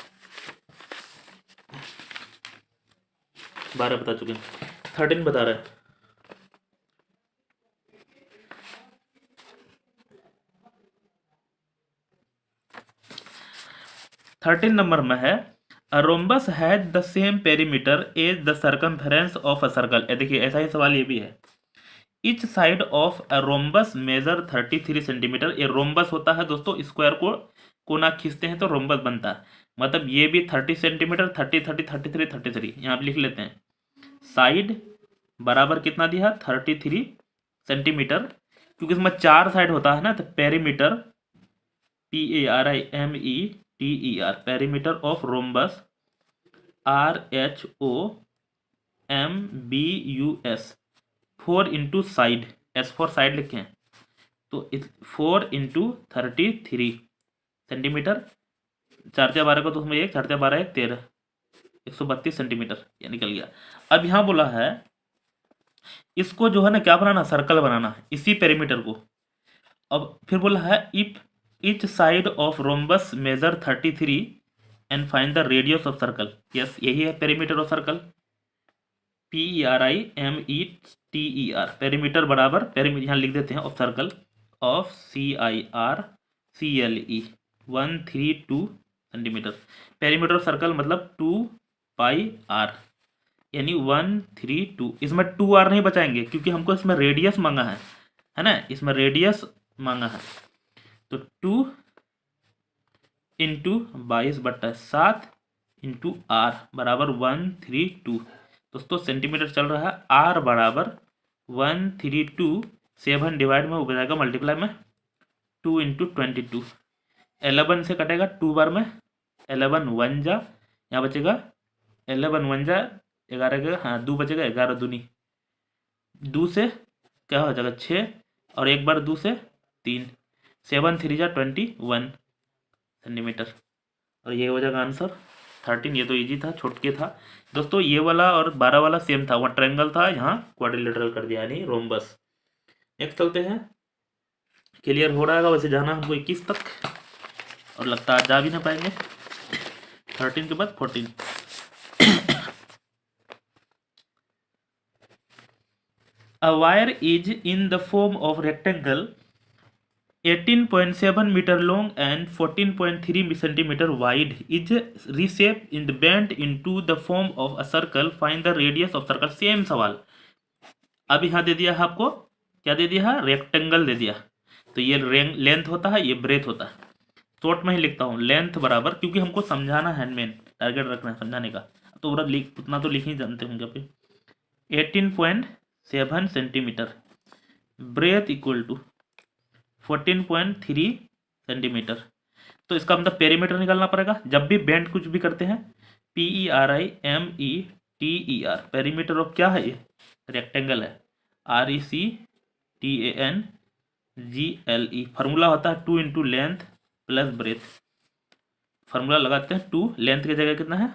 12 बता चुके हैं, 13 बता रहा है। थर्टीन नंबर में है a rhombus has the same perimeter as the circumference of a circle. देखिए ऐसा ही सवाल ये भी है। Each side of a rhombus measure 33 centimetre. ये रोम्बस होता है दोस्तों, स्क्वायर को कोना खींचते हैं तो रोम्बस बनता है। मतलब ये भी 30 सेंटीमीटर, 30 30 33 33 यहाँ पे लिख लेते हैं। साइड बराबर कितना दिया? 33 सेंटीमीटर, क्योंकि इसमें 4 साइड होता है ना, तो perimeter PARIMETER perimeter of rhombus RHOMBUS 4 into side, S for side लिखे हैं, तो 4 इंटू 33 सेंटीमीटर, 4×12 को तो उसमें 1, 4×12 1 13, 132 सेंटीमीटर ये निकल गया। अब यहाँ बोला है इसको जो है ना क्या बनाना, सर्कल बनाना, इसी पेरीमीटर को। अब फिर बोला है if each side of rhombus measure 33 and find the radius of circle। Yes यही है perimeter of circle, PERIMETER perimeter बराबर, पेरीमीटर यहाँ लिख देते हैं of circle of CIRCLE 132 centimetre. Perimeter of circle मतलब 2πr यानी 132। इसमें 2r नहीं बचाएंगे क्योंकि हमको इसमें रेडियस मांगा है ना, इसमें रेडियस मांगा है, तो 2 इंटू 22/7 इंटू r बराबर 132। दोस्तों सेंटीमीटर चल रहा है, r बराबर 132, 7 डिवाइड में हो जाएगा मल्टीप्लाई में 2 इंटू 22, 11 से कटेगा 2 बार में, 11 1 जा, यहाँ बचेगा 11 1 जा 11 का, हाँ 2 बचेगा, 11 दूनी 2 से क्या हो जाएगा 6, और एक बार 2 से 3, 7 3 जा 21 सेंटीमीटर, और ये हो जाएगा आंसर 13। ये तो इजी था, छोटके था दोस्तों। ये वाला और 12 वाला सेम था, वहाँ ट्रायंगल था, यहाँ क्वाड्रिलेटरल कर दिया यानी रोम्बस। नेक्स्ट चलते हैं, क्लियर हो रहा है वैसे, जाना हमको 21 तक और लगता है जा भी ना पाएंगे। 13 के बाद 14। A wire is in the form of rectangle 18.7 meter long and 14.3 centimeter wide is reshaped in the bent into the form of a circle. Find the radius of circle। Same सवाल। अब यहाँ दे दिया है आपको, क्या दे दिया है? रेक्टेंगल दे दिया, तो ये लेंथ होता है, ये ब्रेथ होता है। शॉर्ट में ही लिखता हूँ, लेंथ बराबर, क्योंकि हमको समझाना है, मेन टारगेट रखना है समझाने का, तो पूरा उतना तो लिख ही जानते होंगे अभी। 18.7 centimetre, breadth equal to 14.3 centimetre. तो इसका मतलब पेरीमीटर निकालना पड़ेगा। जब भी बेंड कुछ भी करते हैं, PERIMETER पेरीमीटर ऑफ क्या है? ये रेक्टेंगल है, RECTANGLE। फार्मूला होता है 2 into length plus breadth. Formula लगाते हैं 2, लेंथ की जगह कितना है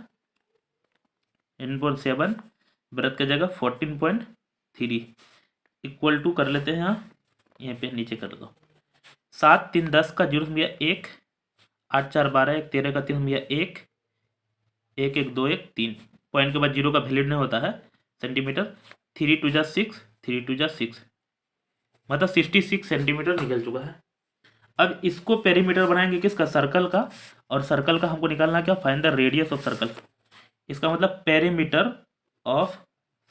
18.7, ब्रेथ की जगह 14.3 इक्वल टू कर लेते हैं यहाँ पे नीचे कर दो। 7 3 10 का 0 भैया 1, 8 4 12 1 13 का 3 भैया 1 1 1 2 1 3, पॉइंट के बाद 0 का वैल्यू नहीं होता है सेंटीमीटर। 3 2 जा 6, 3 2 जा 6, मतलब 66 सेंटीमीटर निकल चुका है। अब इसको पेरीमीटर बनाएंगे किसका? सर्कल का, और सर्कल का हमको निकालना क्या? Find the radius of circle. इसका मतलब पेरीमीटर ऑफ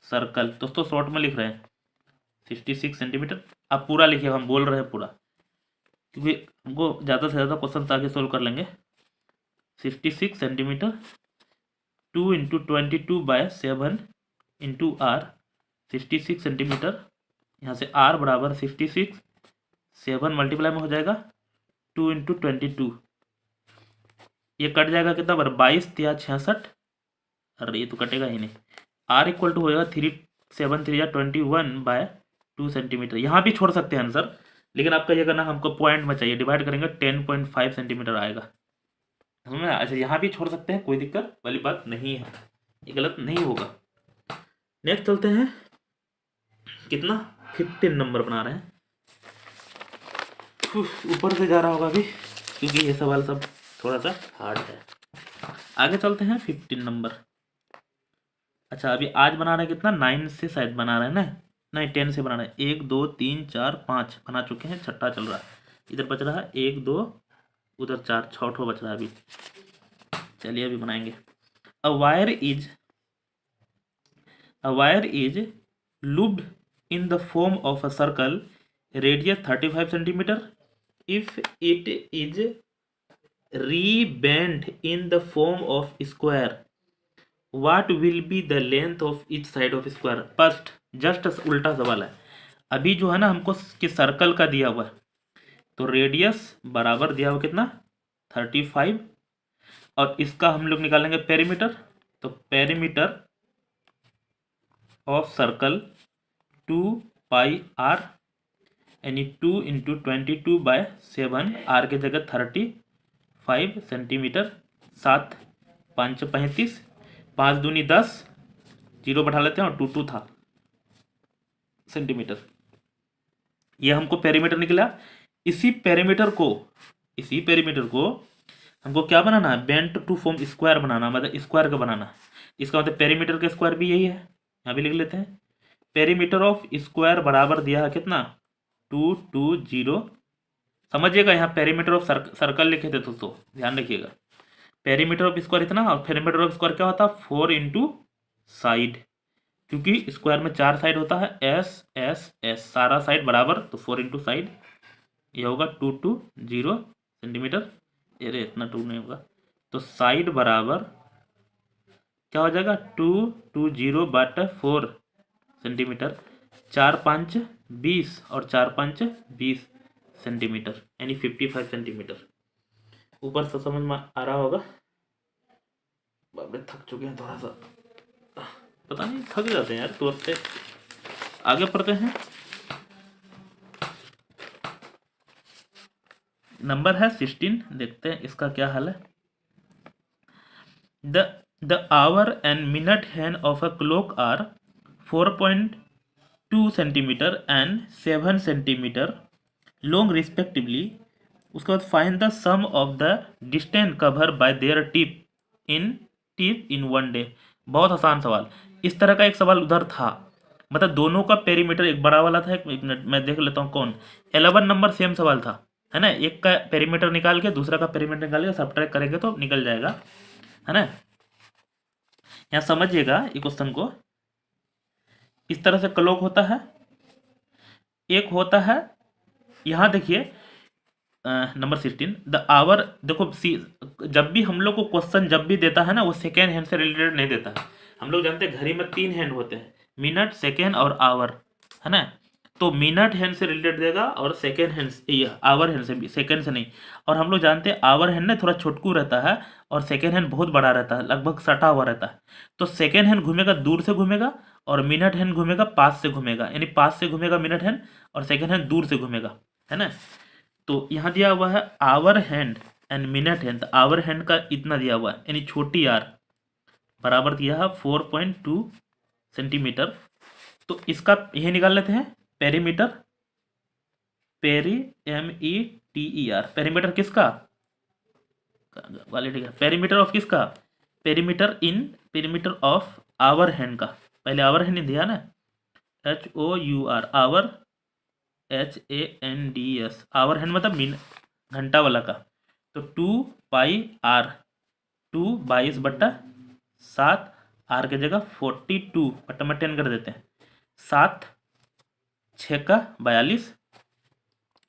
सर्कल। दोस्तों शॉर्ट में लिख रहे हैं 66 सेंटीमीटर। आप पूरा लिखिए, हम बोल रहे हैं पूरा, क्योंकि हमको ज़्यादा से ज़्यादा क्वेश्चन आगे सोल्व कर लेंगे। 66 centimetre, 2 into 22/7 into r, 66 centimetre. यहाँ से आर बराबर 66, 7 मल्टीप्लाई में हो जाएगा 2 इंटू 22, ये कट जाएगा कितना बार? 22 या 66, अरे ये तो कटेगा ही नहीं। आर इक्वल टू हो जाएगा 3 7 3 21/2 सेंटीमीटर। यहाँ भी छोड़ सकते हैं आंसर, लेकिन आपका ये करना हमको पॉइंट में चाहिए, डिवाइड करेंगे 10.5 सेंटीमीटर आएगा, समझ में? अच्छा, यहाँ भी छोड़ सकते हैं, कोई दिक्कत वाली बात नहीं है, ये गलत नहीं होगा। नेक्स्ट चलते हैं, कितना 15 नंबर बना रहे हैं, ऊपर से जा रहा होगा अभी क्योंकि ये सवाल सब थोड़ा सा हार्ड है। आगे चलते हैं 15 नंबर। अच्छा, अभी आज बना रहे हैं कितना, 9 से शायद बना रहे हैं ना, नहीं 10 से बना रहे हैं। 1 2 3 4 5 बना चुके हैं, छठा चल रहा है, इधर बच रहा है 1 2, उधर 4, 6 ठो बच रहा है अभी। चलिए अभी बनाएंगे। A wire is looped in the form of a circle radius 35 centimeter. If it is rebent in the form of square, what will be the length of each side of square? First just उल्टा सवाल है। अभी जो है ना हमको कि circle का दिया हुआ है, तो रेडियस बराबर दिया हुआ कितना 35, और इसका हम लोग निकालेंगे पेरीमीटर, तो पेरीमीटर ऑफ सर्कल 2πr, यानी 2 इंटू 22/7, आर की जगह 35 सेंटीमीटर, 7 5 35, 5 दूनी 10, जीरो बैठा लेते हैं और 2 था सेंटीमीटर। ये हमको पेरीमीटर निकला। इसी पेरीमीटर को हमको क्या बनाना है, बेंट टू फॉर्म स्क्वायर बनाना, मतलब स्क्वायर का बनाना। इसका मतलब पेरीमीटर का स्क्वायर भी यही है, यहाँ भी लिख लेते हैं। पेरीमीटर ऑफ स्क्वायर बराबर दिया है कितना 220। समझिएगा, यहाँ पेरीमीटर ऑफ सर्कल लिखे थे दोस्तों, ध्यान रखिएगा। पेरीमीटर ऑफ स्क्वायर इतना, और पेरीमीटर ऑफ स्क्वायर क्या होता है 4 इंटू साइड, क्योंकि स्क्वायर में 4 साइड होता है, एस एस एस, सारा साइड बराबर, तो 4 इंटू साइड, ये होगा 220 सेंटीमीटर। अरे इतना 2 नहीं होगा, तो साइड बराबर क्या हो जाएगा 220/4 सेंटीमीटर, 4 5 20 और 4 5 20 सेंटीमीटर, यानी 55 सेंटीमीटर। ऊपर से समझ में आ रहा होगा। बाप रे, थक चुके हैं थोड़ा सा, पता नहीं थक जाते हैं यार तुरंत से। आगे पढ़ते हैं, नंबर है 16, देखते हैं इसका क्या हाल है। The hour and minute hand of a clock are 4.2 centimetre and 7 centimetre long respectively. उसके बाद find the sum of the distance cover by their tip in 1 day. बहुत आसान सवाल। इस तरह का एक सवाल उधर था, मतलब दोनों का पेरीमीटर एक बड़ा वाला था, एक मिनट मैं देख लेता हूँ कौन। 11 नंबर सेम सवाल था, है ना, एक का पेरीमीटर निकाल के दूसरा का पेरीमीटर निकाल के सब्ट्रैक्ट करेंगे तो निकल जाएगा, है ना। यहाँ समझिएगा ये क्वेश्चन को, इस तरह से क्लॉक होता है, एक होता है, यहाँ देखिए नंबर 16 द आवर। देखो जब भी हम लोग को क्वेश्चन जब भी देता है ना, वो सेकेंड हैंड से रिलेटेड नहीं देता है। हम लोग जानते हैं घड़ी में 3 हैंड होते हैं, मिनट, सेकेंड और आवर, है ना। तो मिनट हैंड से रिलेटेड देगा और सेकेंड हैंड से, आवर हैंड से भी, सेकेंड से नहीं। और हम लोग जानते हैं आवर हैंड ना थोड़ा छोटकू रहता है और सेकेंड हैंड बहुत बड़ा रहता है, लगभग सटा हुआ रहता है। तो सेकेंड हैंड घूमेगा दूर से घूमेगा, और मिनट हैंड घूमेगा पास से घूमेगा, यानी पास से घूमेगा मिनट हैंड, और सेकेंड हैंड दूर से घूमेगा, है ना। तो यहाँ दिया हुआ है hour hand and minute hand, hour hand का इतना दिया हुआ है, यानी छोटी आर बराबर दिया है 4.2 सेंटीमीटर। तो इसका यह निकाल लेते हैं पेरीमीटर, METER, पेरीमीटर किसका वाले, ठीक है, पेरीमीटर ऑफ किसका, पेरीमीटर ऑफ आवर हैंड का। पहले आवर हैंड दिया ना, HOUR, hour, HANDS, hour hand मतलब घंटा वाला का। तो 2πr, 2/22/7, आर की जगह 42/10 कर देते हैं, 7 6 का 42,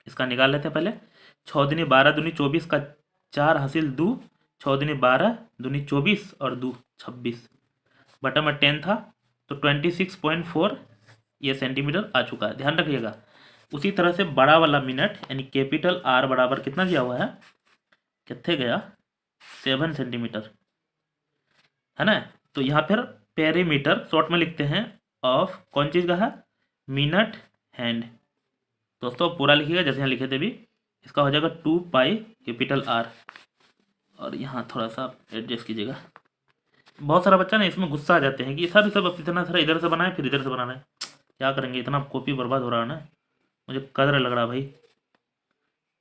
इसका निकाल लेते हैं पहले। 6 दूनी 12 दूनी 24 का 4 हासिल 2, 6 दूनी 12 दूनी 24 और 2 26, बटा में 10 था, तो 26.4 ये सेंटीमीटर आ चुका है, ध्यान रखिएगा। उसी तरह से बड़ा वाला मिनट यानी कैपिटल आर बराबर कितना दिया हुआ है, कितने गया 7 सेंटीमीटर, है ना। तो यहाँ पर पेरीमीटर शॉर्ट में लिखते हैं ऑफ कौन चीज़ का है, मिनट हैंड, दोस्तों पूरा लिखिएगा जैसे यहाँ लिखे थे भी। इसका हो जाएगा 2 पाई कैपिटल R, और यहाँ थोड़ा सा एडजस्ट कीजिएगा। बहुत सारा बच्चा ना इसमें गुस्सा आ जाते हैं कि सब सब इतना सारा इधर से बनाए फिर इधर से बनाना है, क्या करेंगे, इतना कॉपी बर्बाद हो रहा है ना, मुझे कदर लग रहा भाई।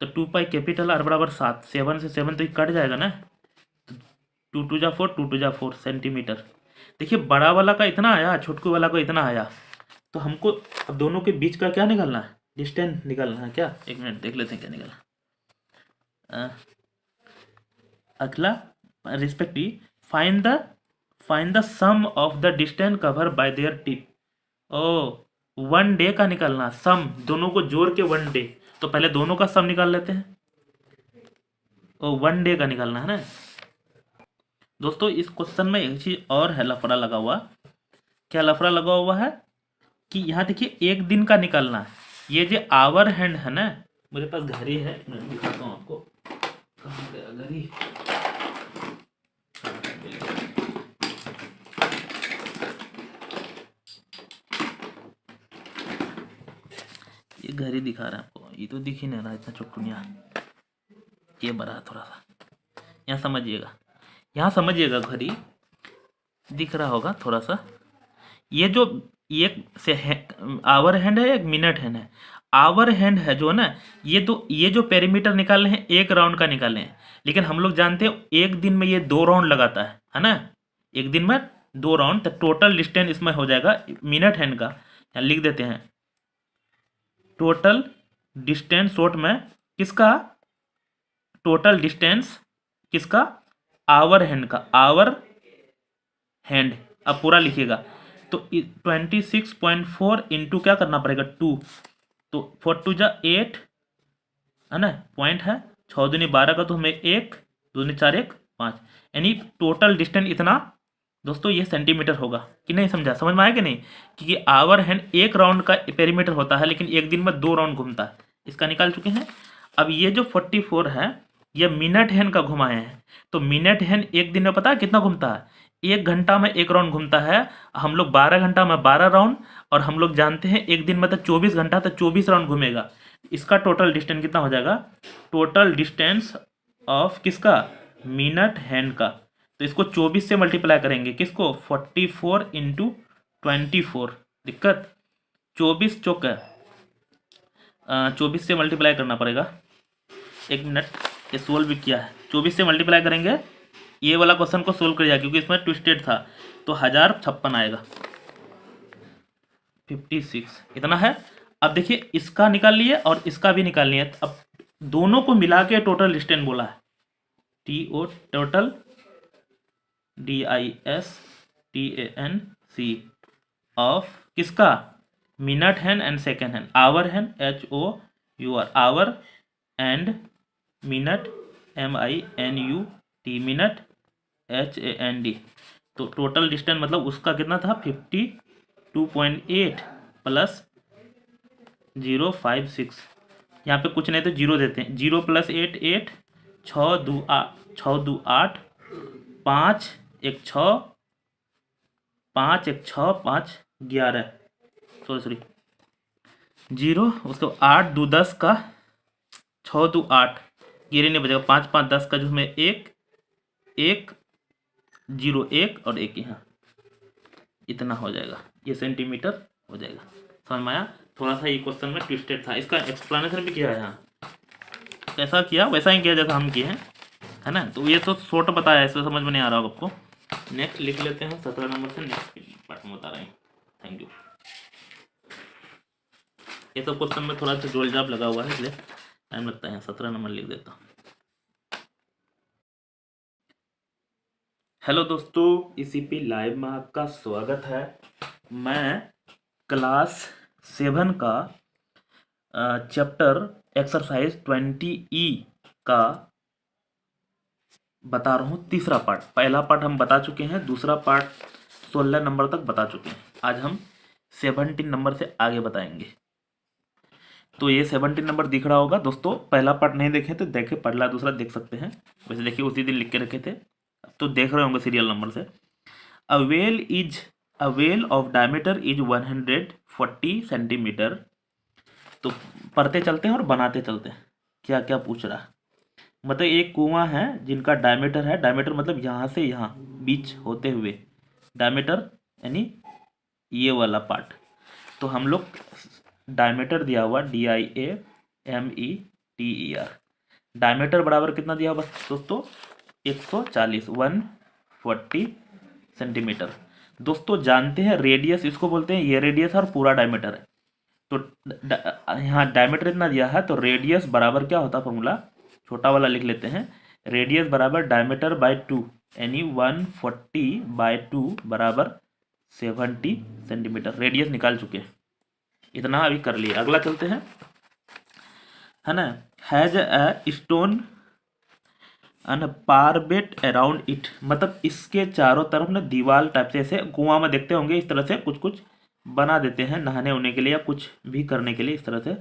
तो 2 पाई कैपिटल R बराबर 7, 7 से 7 तो ये कट जाएगा ना, तो 2 2 जा 4, 2 2 जा 4 सेंटीमीटर। देखिए बड़ा वाला का इतना आया, छोटकू वाला को इतना आया, तो हमको अब दोनों के बीच का क्या निकालना है, डिस्टेंस निकालना है क्या। एक मिनट देख लेते हैं क्या निकालना। अगला respective find the sum of the distance cover by their tip. ओ 1 डे का निकालना, सम दोनों को जोड़ के 1 डे, तो पहले दोनों का सम निकाल लेते हैं। ओ 1 डे का निकालना है ना। दोस्तों इस क्वेश्चन में एक चीज और है, लफड़ा लगा हुआ। क्या लफड़ा लगा हुआ है कि यहाँ देखिए एक दिन का निकालना है। ये जो आवर हैंड है ना, मेरे पास घड़ी है, मैं दिखाता हूँ आपको, कहाँ गया घड़ी। ये घड़ी दिखा रहा है आपको, ये तो दिख ही नहीं रहा इतना चुटकुनिया, ये बड़ा है थोड़ा सा, यहाँ समझिएगा, यहाँ समझिएगा, घड़ी दिख रहा होगा थोड़ा सा। ये जो एक से आवर हैंड है, एक मिनट हैंड है। आवर हैंड है जो है ना, ये जो पेरीमीटर निकाले हैं एक राउंड का निकाले हैं, लेकिन हम लोग जानते हैं एक दिन में ये 2 राउंड लगाता है ना, एक दिन में 2 राउंड, तो टोटल डिस्टेंस इसमें हो जाएगा मिनट हैंड का, यहाँ लिख देते हैं टोटल डिस्टेंस शॉर्ट में किसका, टोटल डिस्टेंस किसका, आवर हैंड का, आवर हैंड। अब पूरा लिखिएगा, तो 26.4 इंटू क्या करना पड़ेगा 2, तो 4 2 जा 8 है ना, पॉइंट है, 6 दूनी 12 का तो हमें 1 दूनी 4 1 5, यानी टोटल डिस्टेंस इतना। दोस्तों ये सेंटीमीटर होगा कि नहीं, समझा, समझ में आया कि नहीं, क्योंकि आवर हैंड एक राउंड का पेरीमीटर होता है, लेकिन एक दिन में 2 राउंड घूमता है, इसका निकाल चुके हैं। अब ये जो 44 है ये मिनट हैंड का घुमाए हैं, तो मिनट हैंड एक दिन में पता है कितना घूमता है, 1 घंटा में 1 राउंड घूमता है। हम लोग 12 घंटा में 12 राउंड, और हम लोग जानते हैं एक दिन में तो 24 घंटा, तो 24 राउंड घूमेगा। इसका टोटल डिस्टेंस कितना हो जाएगा, टोटल डिस्टेंस ऑफ किसका, मिनट हैंड का, तो इसको 24 से मल्टीप्लाई करेंगे, किसको 44 इंटू 24, दिक्कत 24 चौक 24 से मल्टीप्लाई करना पड़ेगा। एक मिनट, ये सोल्व भी किया है, 24 से मल्टीप्लाई करेंगे, ये वाला क्वेश्चन को सोल्व करिएगा क्योंकि इसमें ट्विस्टेड था, तो 1056 आएगा, 56 इतना है। अब देखिए इसका निकाल लिए और इसका भी निकाल लिए, अब दोनों को मिला के टोटल डिस्टेंस बोला है, TO टोटल DISTANC ऑफ किसका, minute hand and second hand, hour hand HOUR, hour and minute MINUT, minute HAND। तो टोटल डिस्टेंस मतलब उसका कितना था 52.8 प्लस 056, यहाँ पे कुछ नहीं तो 0 देते हैं, 0 + 8 8, 6 2 8, 5 1 6, 5 1 6 5 11, सॉरी 0, उसको 8 2 10 का, 6 2 8, गिरे नहीं बचेगा, 5 5 10 का, जिसमें 1 1 0 1 और 1 यहाँ, इतना हो जाएगा, ये सेंटीमीटर हो जाएगा। समझ में आया, थोड़ा सा ये क्वेश्चन में ट्विस्टेड था, इसका एक्सप्लेनेशन भी किया है यहाँ, कैसा किया वैसा ही किया जैसा हम किए हैं, है ना। तो ये तो शॉर्ट बताया, इससे समझ में नहीं आ रहा होगा आपको। नेक्स्ट लिख लेते हैं 17 नंबर से, नेक्स्ट पार्ट में बता रहे हैं। Thank you. ये तो क्वेश्चन में थोड़ा सा जोल जाप लगा हुआ है, इसलिए टाइम लगता है। 17 नंबर लिख देता हूँ। हेलो दोस्तों, इसी पे लाइव में आपका स्वागत है। मैं क्लास 7 का चैप्टर एक्सरसाइज 20E का बता रहा हूँ, तीसरा पार्ट। पहला पार्ट हम बता चुके हैं, दूसरा पार्ट 16 नंबर तक बता चुके हैं। आज हम 17 नंबर से आगे बताएंगे। तो ये 17 नंबर दिख रहा होगा दोस्तों। पहला पार्ट नहीं देखे तो देखे, पहला दूसरा देख सकते हैं। वैसे देखिए उसी दिन लिख के रखे थे, तो देख रहे होंगे सीरियल नंबर से। A well of diameter is 140 centimetre तो पढ़ते चलते हैं और बनाते चलते हैं क्या क्या पूछ रहा है। मतलब एक कुआं है जिनका डायमीटर है, डायमीटर मतलब यहाँ से यहाँ बीच होते हुए, डायमीटर यानी ये वाला पार्ट। तो हम लोग डायमीटर दिया हुआ DIAMETER, डायमीटर बराबर कितना दिया हुआ दोस्तों 140 140 सेंटीमीटर। दोस्तों जानते हैं रेडियस इसको बोलते हैं, ये रेडियस और पूरा डायमीटर है। तो यहाँ डायमीटर इतना दिया है तो रेडियस बराबर क्या होता है फॉर्मूला, छोटा वाला लिख लेते हैं, रेडियस बराबर डायमीटर बाय 2 यानी 140/2 बराबर 70 सेंटीमीटर। रेडियस निकाल चुके हैं, इतना अभी कर लिए। अगला चलते हैं, है ना। Has a stone and parapet around it, मतलब इसके चारों तरफ ना दीवार टाइप से, ऐसे कुआं में देखते होंगे इस तरह से कुछ कुछ बना देते हैं नहाने होने के लिए या कुछ भी करने के लिए, इस तरह से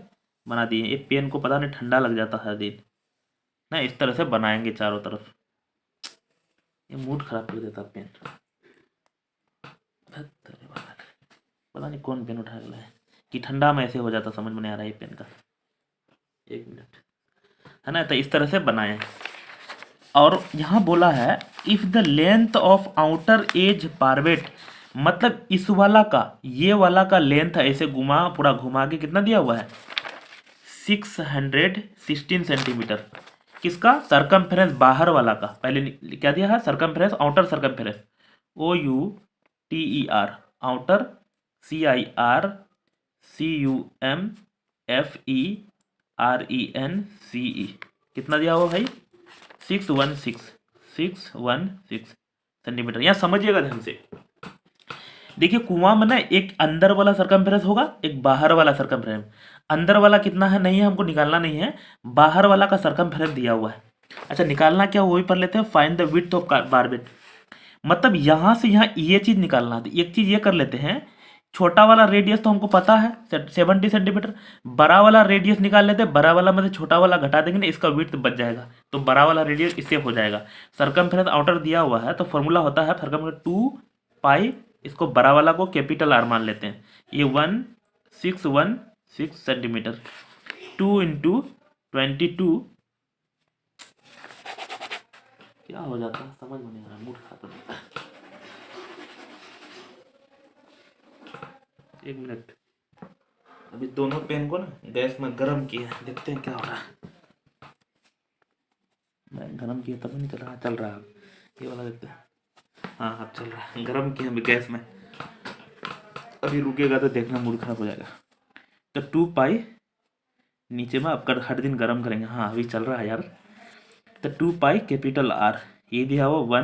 बना दिए। ये पेन को पता नहीं ठंडा लग जाता है दिन ना, इस तरह से बनाएंगे चारों तरफ। ये मूड खराब कर देता पेन, पता नहीं कौन पेन उठा गया है कि ठंडा में ऐसे हो जाता, समझ में नहीं आ रहा है पेन का। एक मिनट, है ना। तो इस तरह से बनाए। और यहाँ बोला है if the length of outer edge parapet, मतलब इस वाला का, ये वाला का लेंथ ऐसे घुमा पूरा घुमा के कितना दिया हुआ है 616 सेंटीमीटर। किसका, सरकमफेरेंस बाहर वाला का। पहले क्या दिया है circumference, outer circumference OUTER, outer CIRCUMFERENCE, कितना दिया हुआ भाई 616 सेंटीमीटर। यहाँ समझिएगा ध्यान से, देखिए कुआं में ना एक अंदर वाला सरकमफेरेंस होगा, एक बाहर वाला सरकमफेरेंस। अंदर वाला कितना है नहीं है, हमको निकालना नहीं है, बाहर वाला का सरकमफेरेंस दिया हुआ है। अच्छा निकालना क्या, वही पढ़ लेते हैं, फाइंड द विड्थ ऑफ बारबेट, मतलब यहाँ से यहाँ ये चीज़ निकालना है। एक चीज़ ये कर लेते हैं, छोटा वाला रेडियस तो हमको पता है 70 सेंटीमीटर, बड़ा वाला रेडियस निकाल लेते हैं, बड़ा वाला में से छोटा वाला घटा देंगे ना, इसका विड्थ बच जाएगा, तो बड़ा वाला रेडियस इससे हो जाएगा। सरकमफेरेंस आउटर दिया हुआ है तो फॉर्मूला होता है सरकमफेरेंस 2 इसको बड़ा वाला को कैपिटल R मान लेते हैं, ये 1616 सेंटीमीटर, 2 × 22 क्या हो जाता है समझ में नहीं आ रहा, मूड खराब हो जाता है। एक मिनट, अभी दोनों पेन को ना गैस में गर्म किया, देखते हैं क्या हो रहा है। मैं गर्म किया तब नहीं चल रहा, चल रहा है ये वाला, देखते हैं। हाँ अब चल रहा है, गर्म किया अभी गैस में, अभी रुकेगा तो देखना मूड खराब हो जाएगा। तो 2 नीचे में अब हर दिन गर्म करेंगे। हाँ अभी चल रहा है यार। तो 2 कैपिटल R, ये दिया हुआ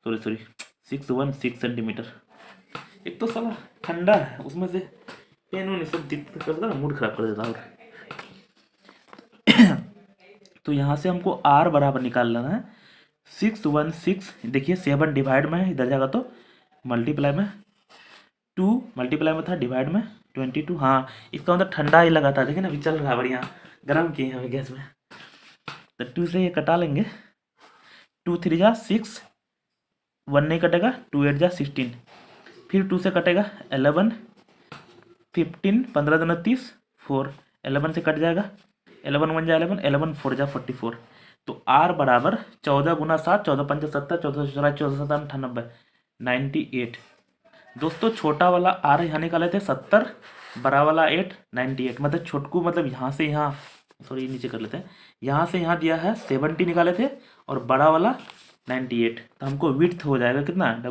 616 सेंटीमीटर। एक तो साला ठंडा है, उसमें से पेन वून सब दिक्कत करता है, मूड खराब कर देता है। तो यहाँ से हमको R बराबर निकाल लेना है 616, देखिए 7 डिवाइड में है, इधर जाएगा तो मल्टीप्लाई में, 2 मल्टीप्लाई में था, डिवाइड में 22। हाँ इसका मतलब ठंडा ही लगा था, देखिए ना अभी चल रहा है बढ़िया, गर्म किए हैं गैस में। तो 2 से ये कटा लेंगे, 2 3 जा 6, 1 नहीं कटेगा, 2 8 जा 16, फिर 2 से कटेगा 11, 15 15 दूना 30, 4 11 से कट जाएगा, 11 1 जा 11, 11 4 जा 44। तो R बराबर 14 × 7, 14 5 70, 14 4 14 7 98, 98। दोस्तों छोटा वाला R यहाँ निकाले थे 70, बड़ा वाला 8 98, मतलब छोटकू मतलब यहाँ से यहाँ, सॉरी नीचे कर लेते हैं, यहाँ से यहाँ दिया है 70 निकाले थे और बड़ा वाला 98। तो हमको विड्थ हो जाएगा कितना,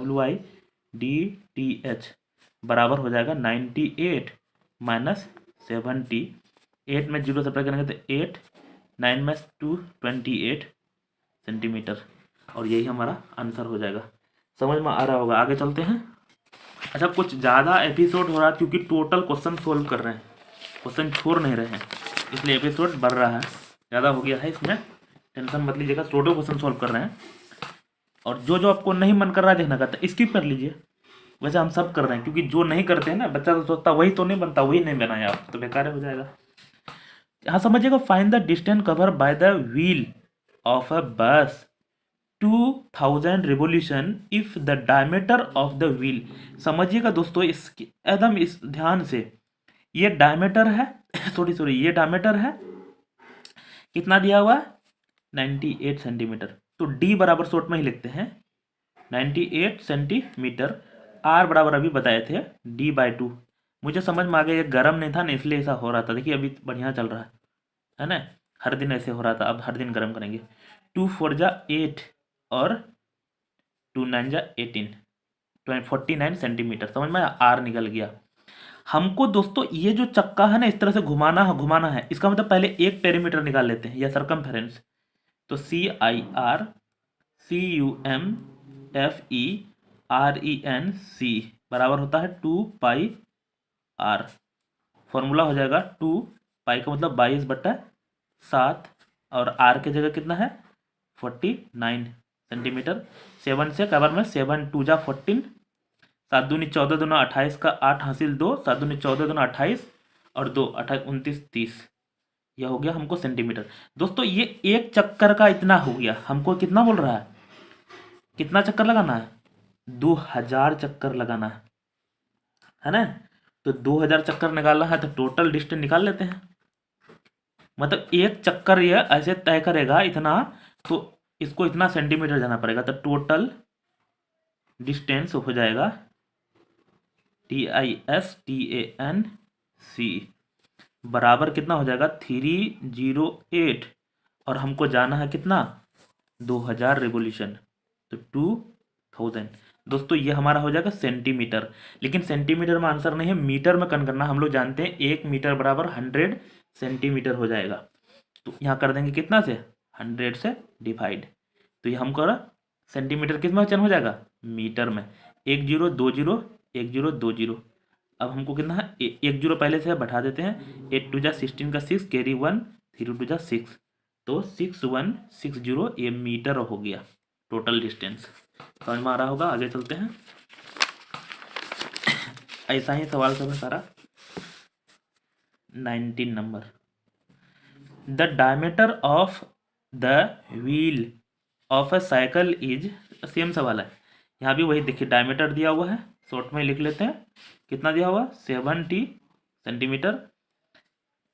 WIDTH बराबर हो जाएगा 98 माइनस 70, 8 में 0 सब्ट्रैक्ट करेंगे तो 8, 9 में 2 28 सेंटीमीटर, और यही हमारा आंसर हो जाएगा। समझ में आ रहा होगा, आगे चलते हैं। अच्छा कुछ ज़्यादा एपिसोड हो रहा है क्योंकि टोटल क्वेश्चन सोल्व कर रहे हैं, क्वेश्चन छोड़ नहीं रहे हैं, इसलिए एपिसोड बढ़ रहा है, ज़्यादा हो गया है, इसमें टेंशन मत लीजिएगा, टोटल क्वेश्चन सोल्व कर रहे हैं। और जो जो आपको नहीं मन कर रहा है देखना का तो स्किप कर लीजिए, वैसे हम सब कर रहे हैं, क्योंकि जो नहीं करते हैं ना बच्चा तो सोचता वही तो नहीं बनता, वही नहीं बनाया आप तो बेकार हो जाएगा। यहाँ समझिएगा, find the distance cover by the wheel of a बस 2000 revolution if the diameter of the wheel. समझिएगा दोस्तों, इसकी एकदम इस ध्यान से, ये डायमीटर है सॉरी ये डायमीटर है, कितना दिया हुआ है 98 सेंटीमीटर। तो डी बराबर शॉर्ट में ही लिखते हैं 98 सेंटीमीटर। आर बराबर अभी बताए थे D/2। मुझे समझ में आ गया, ये गर्म नहीं था ना इसलिए ऐसा हो रहा था। देखिए अभी बढ़िया चल रहा है ना, हर दिन ऐसे हो रहा था, अब हर दिन गर्म करेंगे। 2 4 जा 8 और 2 9 जा 18, 49 सेंटीमीटर। समझ में आया, आर निकल गया। हमको दोस्तों ये जो चक्का है ना इस तरह से घुमाना है, इसका मतलब पहले एक पेरीमीटर निकाल लेते हैं या सरकमफेरेंस। तो CIR CUMFERENC बराबर होता है 2πr। फॉर्मूला हो जाएगा 2π का मतलब 22/7 और आर की जगह कितना है 49 सेंटीमीटर। 7 से कवर में 7 2 जा 14, 7 दूनी 14 दूना 28 का 8 हासिल 2, 7 दूनी 14 दूना 28 और 2 28 29 30, यह हो गया हमको सेंटीमीटर। दोस्तों ये एक चक्कर का इतना हो गया। हमको कितना बोल रहा है, कितना चक्कर लगाना है 2000 चक्कर लगाना है ना। तो 2000 चक्कर निकालना है तो टोटल डिस्टेंस निकाल लेते हैं। मतलब एक चक्कर ये ऐसे तय करेगा इतना, तो इसको इतना सेंटीमीटर जाना पड़ेगा। तो टोटल डिस्टेंस हो जाएगा DISTANC बराबर कितना हो जाएगा 308, और हमको जाना है कितना 2000 रिवोल्यूशन, तो 2000। दोस्तों ये हमारा हो जाएगा सेंटीमीटर, लेकिन सेंटीमीटर में आंसर नहीं है, मीटर में कन करना। हम लोग जानते हैं 1 मीटर बराबर 100 सेंटीमीटर हो जाएगा। तो यहाँ कर देंगे कितना से 100 से डिवाइड, तो ये हमको सेंटीमीटर किस में चेंज हो जाएगा मीटर में। 1 0 2 0 1 0 2 0। अब हमको कितना है 1 0 पहले से बैठा देते हैं। 8 2 जा 16 का 6 कैरी 1, 3 2 जा 6, तो 6160 ये मीटर हो गया टोटल डिस्टेंस। समझ में आ रहा होगा, आगे चलते हैं। ऐसा ही सवाल सब है सारा। 19 number, the diameter of the wheel of a cycle is, same सवाल है यहाँ भी वही। देखिए डायमीटर दिया हुआ है, शॉर्ट में लिख लेते हैं, कितना दिया हुआ 70 सेंटीमीटर।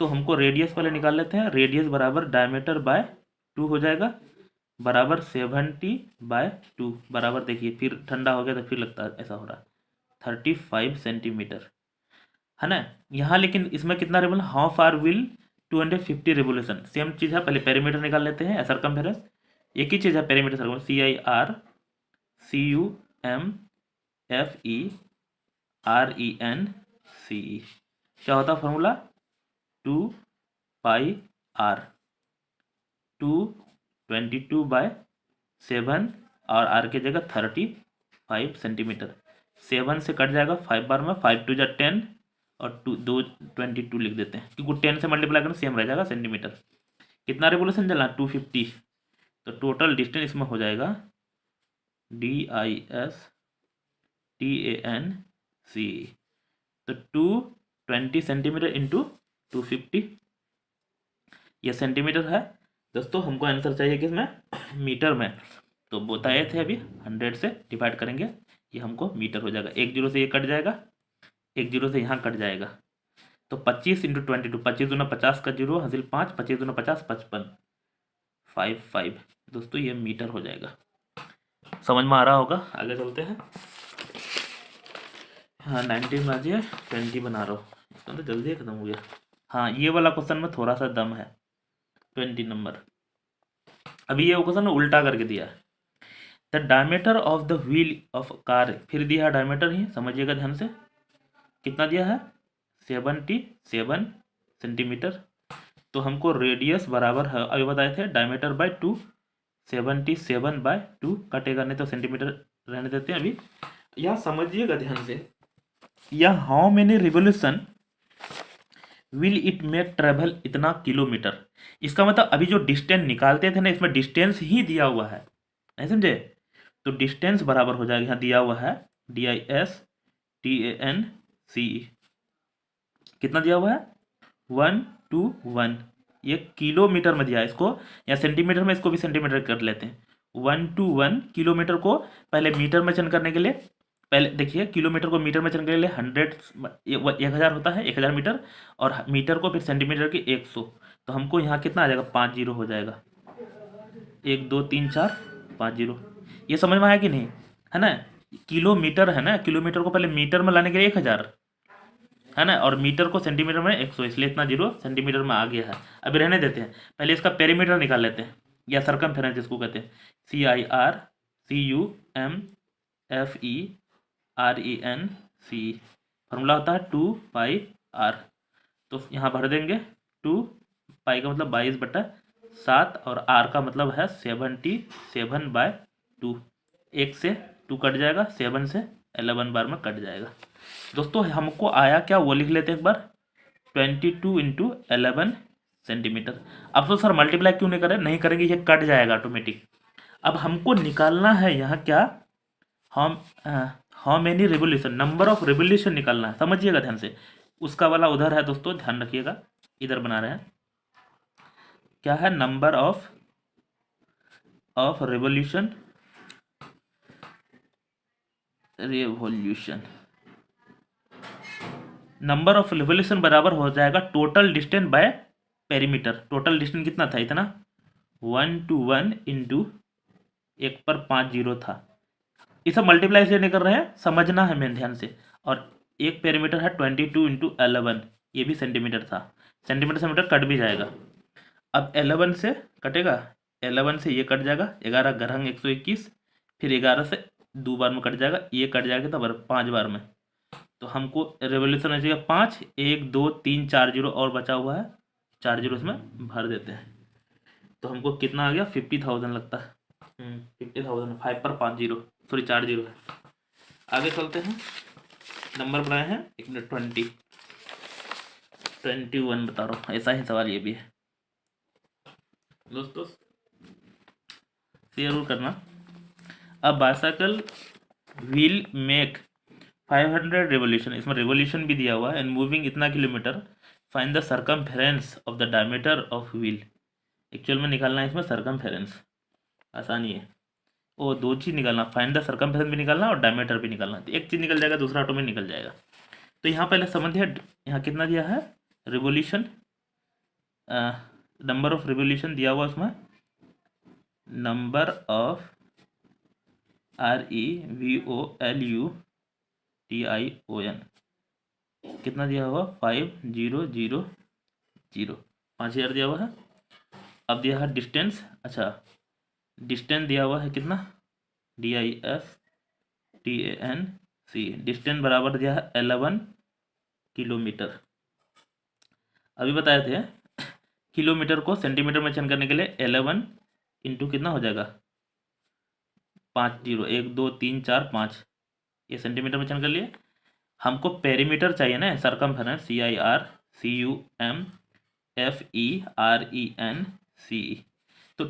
तो हमको रेडियस पहले निकाल लेते हैं। रेडियस बराबर डायमीटर बाय 2 हो जाएगा, बराबर 70/2 बराबर, देखिए फिर ठंडा हो गया तो फिर लगता है ऐसा हो रहा 35 सेंटीमीटर है ना। यहाँ लेकिन इसमें कितना revolution, half r wheel 250 revolution. Same चीज़ है, पहले पेरीमीटर निकाल लेते हैं, सरकमफेरेंस एक ही चीज़ है, पेरीमीटर सर्कम CIRCUMFERENCE। क्या होता है फॉर्मूला 2πr, 222/7 और आर की जगह 35 सेंटीमीटर। 7 से कट जाएगा 5 बार में, 5 2 जा 10 और 2 22 लिख देते हैं, क्योंकि 10 से मल्टीप्लाई करना सेम रह जाएगा सेंटीमीटर। कितना रेवोल्यूशन चलना 250। तो टोटल डिस्टेंस इसमें हो जाएगा DISTANC, तो 220 सेंटीमीटर इंटू 250, यह सेंटीमीटर है। दोस्तों हमको आंसर चाहिए किसमें मीटर में, तो बताए थे अभी 100 से डिवाइड करेंगे, ये हमको मीटर हो जाएगा। 1 0 से ये कट जाएगा, 1 0 से यहाँ कट जाएगा, तो 25 इंटू 22, 25 दूना 50 का 0 हासिल 5, 25 दूना 50 55 55। दोस्तों ये मीटर हो जाएगा। समझ में आ रहा होगा, आगे चलते हैं। हाँ 19 में आ जाइए, 20 बना रहा हूँ, इसका तो जल्दी खत्म हो गया। हाँ ये वाला क्वेश्चन में थोड़ा सा दम है। 20 नंबर, अभी ये क्वेश्चन उल्टा करके दिया है। The diameter of the wheel of car, फिर दिया है डायमीटर ही, समझिएगा ध्यान से। कितना दिया है 77 सेंटीमीटर। तो हमको रेडियस बराबर है, अभी बताए थे डायमीटर बाय 2, 77/2 कटेगा नहीं तो सेंटीमीटर रहने देते हैं। अभी यह समझिएगा ध्यान से, यह how many revolution will it make travel इतना किलोमीटर। इसका मतलब अभी जो डिस्टेंस निकालते थे ना, इसमें डिस्टेंस ही दिया हुआ है, नहीं समझे। तो डिस्टेंस बराबर हो जाएगा, यहाँ दिया हुआ है DISTANC, कितना दिया हुआ है 1 to 1, ये किलोमीटर में दिया है इसको, या सेंटीमीटर में इसको भी सेंटीमीटर कर लेते हैं। 1 to 1 किलोमीटर को पहले मीटर में चेंज करने के लिए पहले देखिए किलोमीटर को मीटर में चेंज करने के लिए 1000 होता है, 1000 मीटर, और मीटर को फिर सेंटीमीटर की 100। तो हमको यहाँ कितना आ जाएगा, 5 जीरो हो जाएगा, 1 2 3 4 5 जीरो। ये समझ में आया कि नहीं, है ना। किलोमीटर है ना, किलोमीटर को पहले मीटर में लाने के लिए 1000 है ना, और मीटर को सेंटीमीटर में 100, इसलिए इतना जीरो सेंटीमीटर में आ गया है। अभी रहने देते हैं, पहले इसका पेरीमीटर निकाल लेते हैं, या सरकमफेरेंस जिसको कहते हैं, CIRCUMFERENC। फॉर्मूला होता है 2πr। तो यहाँ भर देंगे, 2π का मतलब 22/7 और r का मतलब है 77/2। 1 से 2 कट जाएगा, 7 से 11 बार में कट जाएगा। दोस्तों हमको आया क्या वो लिख लेते हैं एक बार, 22 × 11 सेंटीमीटर। अब तो सर मल्टीप्लाई क्यों नहीं करें, नहीं करेंगे, ये कट जाएगा ऑटोमेटिक। अब हमको निकालना है यहाँ क्या, how many revolution, number of revolution निकालना है, समझिएगा ध्यान से। उसका वाला उधर है दोस्तों, ध्यान रखिएगा, इधर बना रहे हैं। क्या है, number of revolution, number of revolution बराबर हो जाएगा total distance by perimeter. Total distance कितना था, इतना 1 to 1 × 1 पर 5 जीरो था। इसे मल्टीप्लाई से नहीं कर रहे हैं, समझना है मेन ध्यान से। और एक पेरीमीटर है 22 × 11, ये भी सेंटीमीटर था, सेंटीमीटर से मीटर कट भी जाएगा। अब 11 से कटेगा, 11 से ये कट जाएगा, 11 घरंग 121, फिर 11 से 2 बार में कट जाएगा, ये कट जाएगा तो 5 बार में। तो हमको रेवोल्यूशन आ जाएगा 5, 1 2 3 4 जीरो और बचा हुआ है, 4 जीरो इसमें भर देते हैं। तो हमको कितना आ गया, 50,000 लगता है। 50,000, 5 पर 5 जीरो, सॉरी 4 जीरो है। आगे चलते हैं, नंबर बनाए हैं 1 मिनट 21 बता रहा हूँ, ऐसा ही सवाल ये भी है दोस्तों, शेयर करना। अब बाइसाइकिल व्हील मेक 500 रेवोल्यूशन, इसमें रेवोल्यूशन भी दिया हुआ है, एंड मूविंग इतना kilometre, find the circumference of the diameter of wheel. Actual में निकालना है इसमें सरकमफेरेंस, आसानी है। वो दो चीज़ निकालना, फाइंड द सरकमफेरेंस भी निकालना और डायमीटर भी निकालना। तो एक चीज़ निकल जाएगा, दूसरा ऑटो में निकल जाएगा। तो यहाँ पहले समझिए, यहाँ कितना दिया है रिवोल्यूशन, नंबर ऑफ रिवोल्यूशन दिया हुआ उसमें, नंबर ऑफ REVOLUTION कितना दिया हुआ, 5000, 5000 दिया हुआ है। अब दिया है डिस्टेंस, अच्छा डिस्टेंस दिया हुआ है कितना, DISTANCE, डिस्टेंस बराबर दिया है 11 किलोमीटर। अभी बताए थे किलोमीटर को सेंटीमीटर में चेंज करने के लिए 11 × कितना हो जाएगा, 5 जीरो, 1 2 3 4 5, ये सेंटीमीटर में चेंज कर लिए। हमको पेरीमीटर चाहिए ना, सरकमफेरेंस, CIRCUMFERENCE। तो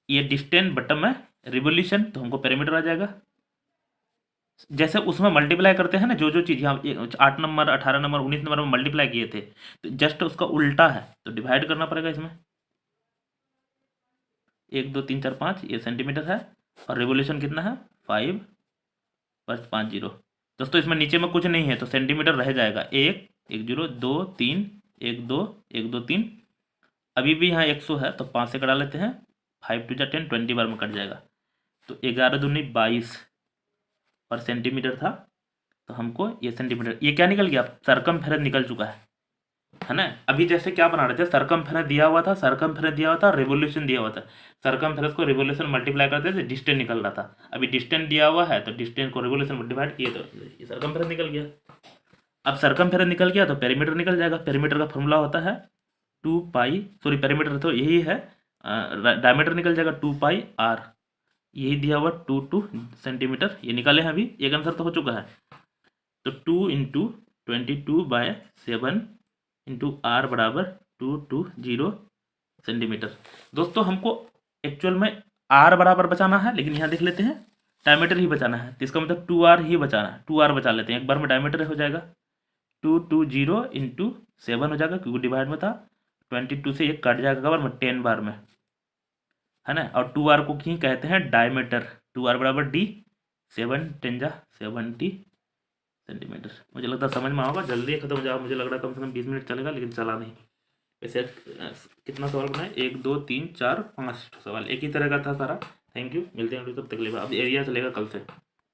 ये डिस्टेंस बटन में रिवोल्यूशन, तो हमको पेरीमीटर आ जाएगा। जैसे उसमें मल्टीप्लाई करते हैं ना, जो जो चीज़ यहाँ 8 नंबर 18 नंबर 19 नंबर में मल्टीप्लाई किए थे, तो जस्ट उसका उल्टा है, तो डिवाइड करना पड़ेगा इसमें। 1 2 3 4 5 ये सेंटीमीटर है, और रिवोल्यूशन कितना है 5 पर 5 जीरो। दोस्तों इसमें नीचे में कुछ नहीं है, तो सेंटीमीटर रह जाएगा 1 1 0 2 3 1 2 1 2 3। अभी भी यहाँ 100 है, तो 5 से कटा लेते हैं, 5 2 10 20 बार में कट जाएगा। तो 11 दूनी 22 पर सेंटीमीटर था, तो हमको ये सेंटीमीटर, ये क्या निकल गया, सरकमफेरेंस निकल चुका है ना। अभी जैसे क्या बना रहे थे, सरकमफेरेंस दिया हुआ था, सरकमफेरेंस दिया हुआ था, रिवोल्यूशन दिया हुआ था, सरकमफेरेंस को रिवोल्यूशन मल्टीप्लाई करते थे, डिस्टेंस निकल रहा था। अभी डिस्टेंस दिया हुआ है, तो डिस्टेंस को रिवोल्यूशन में डिवाइड किए, तो ये सरकमफेरेंस निकल गया। अब सरकमफेरेंस निकल गया तो पेरीमीटर निकल जाएगा। पेरीमीटर का फॉर्मूला होता है 2π, सॉरी पेरीमीटर तो यही है, डायमीटर निकल जाएगा 2πr, यही दिया हुआ 2 सेंटीमीटर, ये निकाले हैं अभी, एक आंसर तो हो चुका है। तो 2 × 22/7 × r बराबर 220 सेंटीमीटर। दोस्तों हमको एक्चुअल में r बराबर बचाना है, लेकिन यहाँ देख लेते हैं डायमीटर ही बचाना है, तो इसका मतलब 2r ही बचाना है, 2r बचा लेते हैं, एक बार में डायमीटर हो जाएगा 220 × 7 हो जाएगा, क्योंकि डिवाइड में था। 22 से ये कट जाएगा कबर में 10 बार में, है ना। और 2r को ही कहते हैं डायमीटर, 2r बराबर d, 7 10 जा 70 सेंटीमीटर। मुझे लगता है समझ में होगा, जल्दी खत्म हो जाएगा। मुझे लग रहा है कम से कम 20 मिनट चलेगा, लेकिन चला नहीं। वैसे कितना सवाल बनाए, 1 2 3 4 5 सवाल एक ही तरह का था सारा। थैंक यू, मिलते हैं तब तक के लिए। अब एरिया चलेगा कल से।